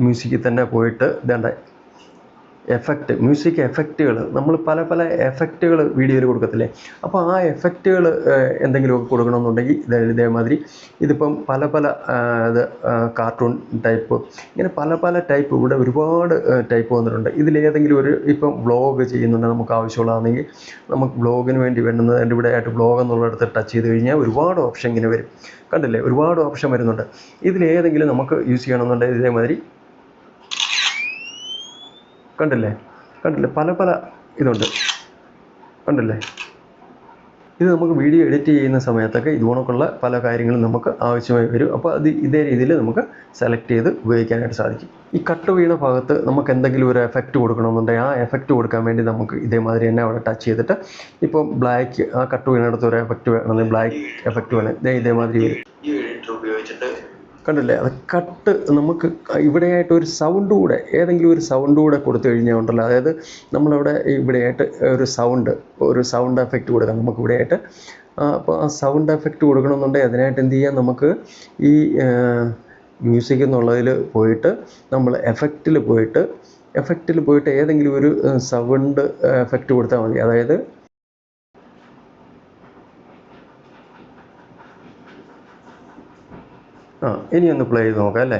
മ്യൂസിക്കിൽ തന്നെ പോയിട്ട് ഇതേണ്ട മ്യൂസിക് എഫക്റ്റുകൾ നമ്മൾ പല എഫക്റ്റുകൾ വീഡിയോയിൽ കൊടുക്കത്തില്ലേ. അപ്പോൾ ആ എഫക്റ്റുകൾ എന്തെങ്കിലുമൊക്കെ കൊടുക്കണമെന്നുണ്ടെങ്കിൽ ഇതേമാതിരി ഇതിപ്പം പല ഇത് കാർട്ടൂൺ ടൈപ്പ് ഇങ്ങനെ പല ടൈപ്പ് ഇവിടെ ഒരുപാട് ടൈപ്പ് വന്നിട്ടുണ്ട്. ഇതിലേതെങ്കിലും ഇപ്പം വ്ളോഗ് ചെയ്യുന്നുണ്ട് നമുക്ക് ആവശ്യമുള്ളതാണെങ്കിൽ നമുക്ക് വ്ളോഗിന് വേണ്ടി വേണ്ടുന്നത് എൻ്റെ ഇവിടെ ആയിട്ട് വ്ളോഗ് എന്നുള്ളിടത്ത് ടച്ച് ചെയ്ത് കഴിഞ്ഞാൽ ഒരുപാട് ഓപ്ഷൻ ഇങ്ങനെ വരും. കണ്ടില്ലേ, ഒരുപാട് ഓപ്ഷൻ വരുന്നുണ്ട്. ഇതിലേതെങ്കിലും നമുക്ക് യൂസ് ചെയ്യണമെന്നുണ്ടെങ്കിൽ ഇതേമാതിരി കണ്ടില്ലേ പല ഇതുണ്ട്. കണ്ടില്ലേ, ഇത് നമുക്ക് വീഡിയോ എഡിറ്റ് ചെയ്യുന്ന സമയത്തൊക്കെ ഇതുകൊണ്ടുള്ള പല കാര്യങ്ങളും നമുക്ക് ആവശ്യമായി വരും. അപ്പോൾ ഇതേ രീതിയിൽ നമുക്ക് സെലക്ട് ചെയ്ത് ഉപയോഗിക്കാനായിട്ട് സാധിക്കും. ഈ കട്ട് വീണ ഭാഗത്ത് നമുക്ക് എന്തെങ്കിലും ഒരു എഫക്റ്റ് കൊടുക്കണമെന്നുണ്ടെങ്കിൽ ആ എഫക്റ്റ് കൊടുക്കാൻ വേണ്ടി നമുക്ക് ഇതേമാതിരി തന്നെ അവിടെ ടച്ച് ചെയ്തിട്ട് ഇപ്പം ബ്ലാക്ക് ആ കട്ട് വീണടുത്ത് ഒരു എഫക്റ്റ് വേണമെങ്കിൽ ബ്ലാക്ക് എഫക്റ്റ് വേണം ഇതേമാതിരി വരും. ഈ എഡിറ്റർ ഉപയോഗിച്ചിട്ട് കണ്ടില്ലേ, അത് കട്ട് നമുക്ക് ഇവിടെയായിട്ട് ഒരു സൗണ്ട് കൂടെ ഏതെങ്കിലും ഒരു സൗണ്ട് കൂടെ കൊടുത്തു കഴിഞ്ഞാൽ ഉണ്ടല്ലോ, അതായത് നമ്മളവിടെ ഇവിടെയായിട്ട് ഒരു സൗണ്ട് എഫക്റ്റ് കൊടുക്കാം നമുക്ക് ഇവിടെയായിട്ട്. അപ്പോൾ ആ സൗണ്ട് എഫക്റ്റ് കൊടുക്കണമെന്നുണ്ടെങ്കിൽ അതിനായിട്ട് എന്ത് ചെയ്യാം, നമുക്ക് ഈ മ്യൂസിക് എന്നുള്ളതിൽ പോയിട്ട് നമ്മൾ എഫക്റ്റിൽ പോയിട്ട് ഏതെങ്കിലും ഒരു സൗണ്ട് എഫക്റ്റ് കൊടുത്താൽ മതി. അതായത് ഇനി ഒന്ന് പ്ലേ ചെയ്ത് നോക്കാം അല്ലേ.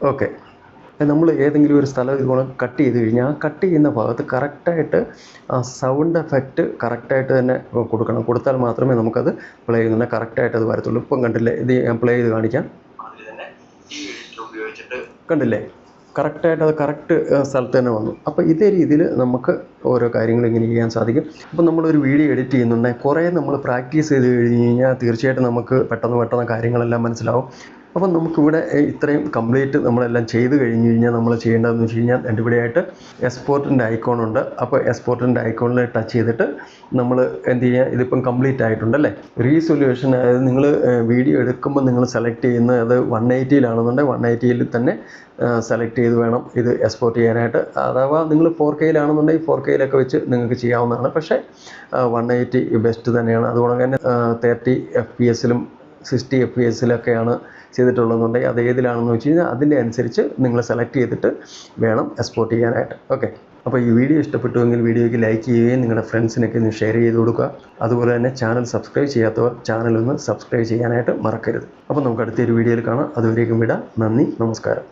ഓക്കെ, നമ്മൾ ഏതെങ്കിലും ഒരു സ്ഥലം ഇതുപോലെ കട്ട് ചെയ്ത് കഴിഞ്ഞാൽ ആ കട്ട് ചെയ്യുന്ന ഭാഗത്ത് കറക്റ്റായിട്ട് ആ സൗണ്ട് എഫക്റ്റ് കറക്റ്റായിട്ട് തന്നെ കൊടുത്താൽ മാത്രമേ നമുക്കത് പ്ലേ ചെയ്യുന്നുണ്ടെങ്കിൽ കറക്റ്റായിട്ട് അത് വരത്തുള്ളൂ. ഇപ്പം കണ്ടില്ലേ, ഇത് ഞാൻ പ്ലേ ചെയ്ത് കാണിക്കാം. കണ്ടില്ലേ, കറക്റ്റായിട്ട് അത് കറക്റ്റ് സ്ഥലത്ത് തന്നെ വന്നു. അപ്പോൾ ഇതേ രീതിയിൽ നമുക്ക് ഓരോ കാര്യങ്ങളും ഇങ്ങനെ ചെയ്യാൻ സാധിക്കും. അപ്പോൾ നമ്മളൊരു വീഡിയോ എഡിറ്റ് ചെയ്യുന്നുണ്ടെങ്കിൽ കുറേ നമ്മൾ പ്രാക്ടീസ് ചെയ്ത് കഴിഞ്ഞ് കഴിഞ്ഞാൽ തീർച്ചയായിട്ടും നമുക്ക് പെട്ടെന്ന് കാര്യങ്ങളെല്ലാം മനസ്സിലാവും. അപ്പം നമുക്കിവിടെ ഇത്രയും കംപ്ലീറ്റ് നമ്മളെല്ലാം ചെയ്ത് കഴിഞ്ഞ് കഴിഞ്ഞാൽ നമ്മൾ ചെയ്യേണ്ടതെന്ന് വെച്ച് കഴിഞ്ഞാൽ എൻ്റെ ഇവിടെയായിട്ട് എക്സ്പോർട്ടിൻ്റെ ഐക്കോണുണ്ട്. അപ്പോൾ എക്സ്പോർട്ടിൻ്റെ ഐക്കോണിൽ ടച്ച് ചെയ്തിട്ട് നമ്മൾ എന്ത് ചെയ്യുക, ഇതിപ്പം കംപ്ലീറ്റ് ആയിട്ടുണ്ടല്ലേ. റീസൊല്യൂഷൻ, അതായത് നിങ്ങൾ വീഡിയോ എടുക്കുമ്പോൾ നിങ്ങൾ സെലക്ട് ചെയ്യുന്നത് അത് 180 180 തന്നെ സെലക്ട് ചെയ്ത് വേണം ഇത് എക്സ്പോർട്ട് ചെയ്യാനായിട്ട്. അഥവാ നിങ്ങൾ 4K യിലൊക്കെ വെച്ച് നിങ്ങൾക്ക് ചെയ്യാവുന്നതാണ്. പക്ഷേ 180 ബെസ്റ്റ് തന്നെയാണ്. അതുകൊണ്ട് തന്നെ 30 FPS 60 FPS ചെയ്തിട്ടുള്ളതെന്നുണ്ടെങ്കിൽ അത് ഏതിലാണെന്ന് വെച്ച് കഴിഞ്ഞാൽ അതിൻ്റെ അനുസരിച്ച് നിങ്ങൾ സെലക്ട് ചെയ്തിട്ട് വേണം എക്സ്പോർട്ട് ചെയ്യാനായിട്ട്. ഓക്കെ, അപ്പോൾ ഈ വീഡിയോ ഇഷ്ടപ്പെട്ടുവെങ്കിൽ വീഡിയോയ്ക്ക് ലൈക്ക് ചെയ്യുകയും നിങ്ങളുടെ ഫ്രണ്ട്സിനൊക്കെ ഒന്ന് ഷെയർ ചെയ്ത് കൊടുക്കുക. അതുപോലെ തന്നെ ചാനൽ സബ്സ്ക്രൈബ് ചെയ്യാത്തവർ ചാനൽ ഒന്ന് സബ്സ്ക്രൈബ് ചെയ്യാനായിട്ട് മറക്കരുത്. അപ്പോൾ നമുക്ക് അടുത്തൊരു വീഡിയോയിൽ കാണാം. അതുവരേക്കും വിടാം. നന്ദി, നമസ്കാരം.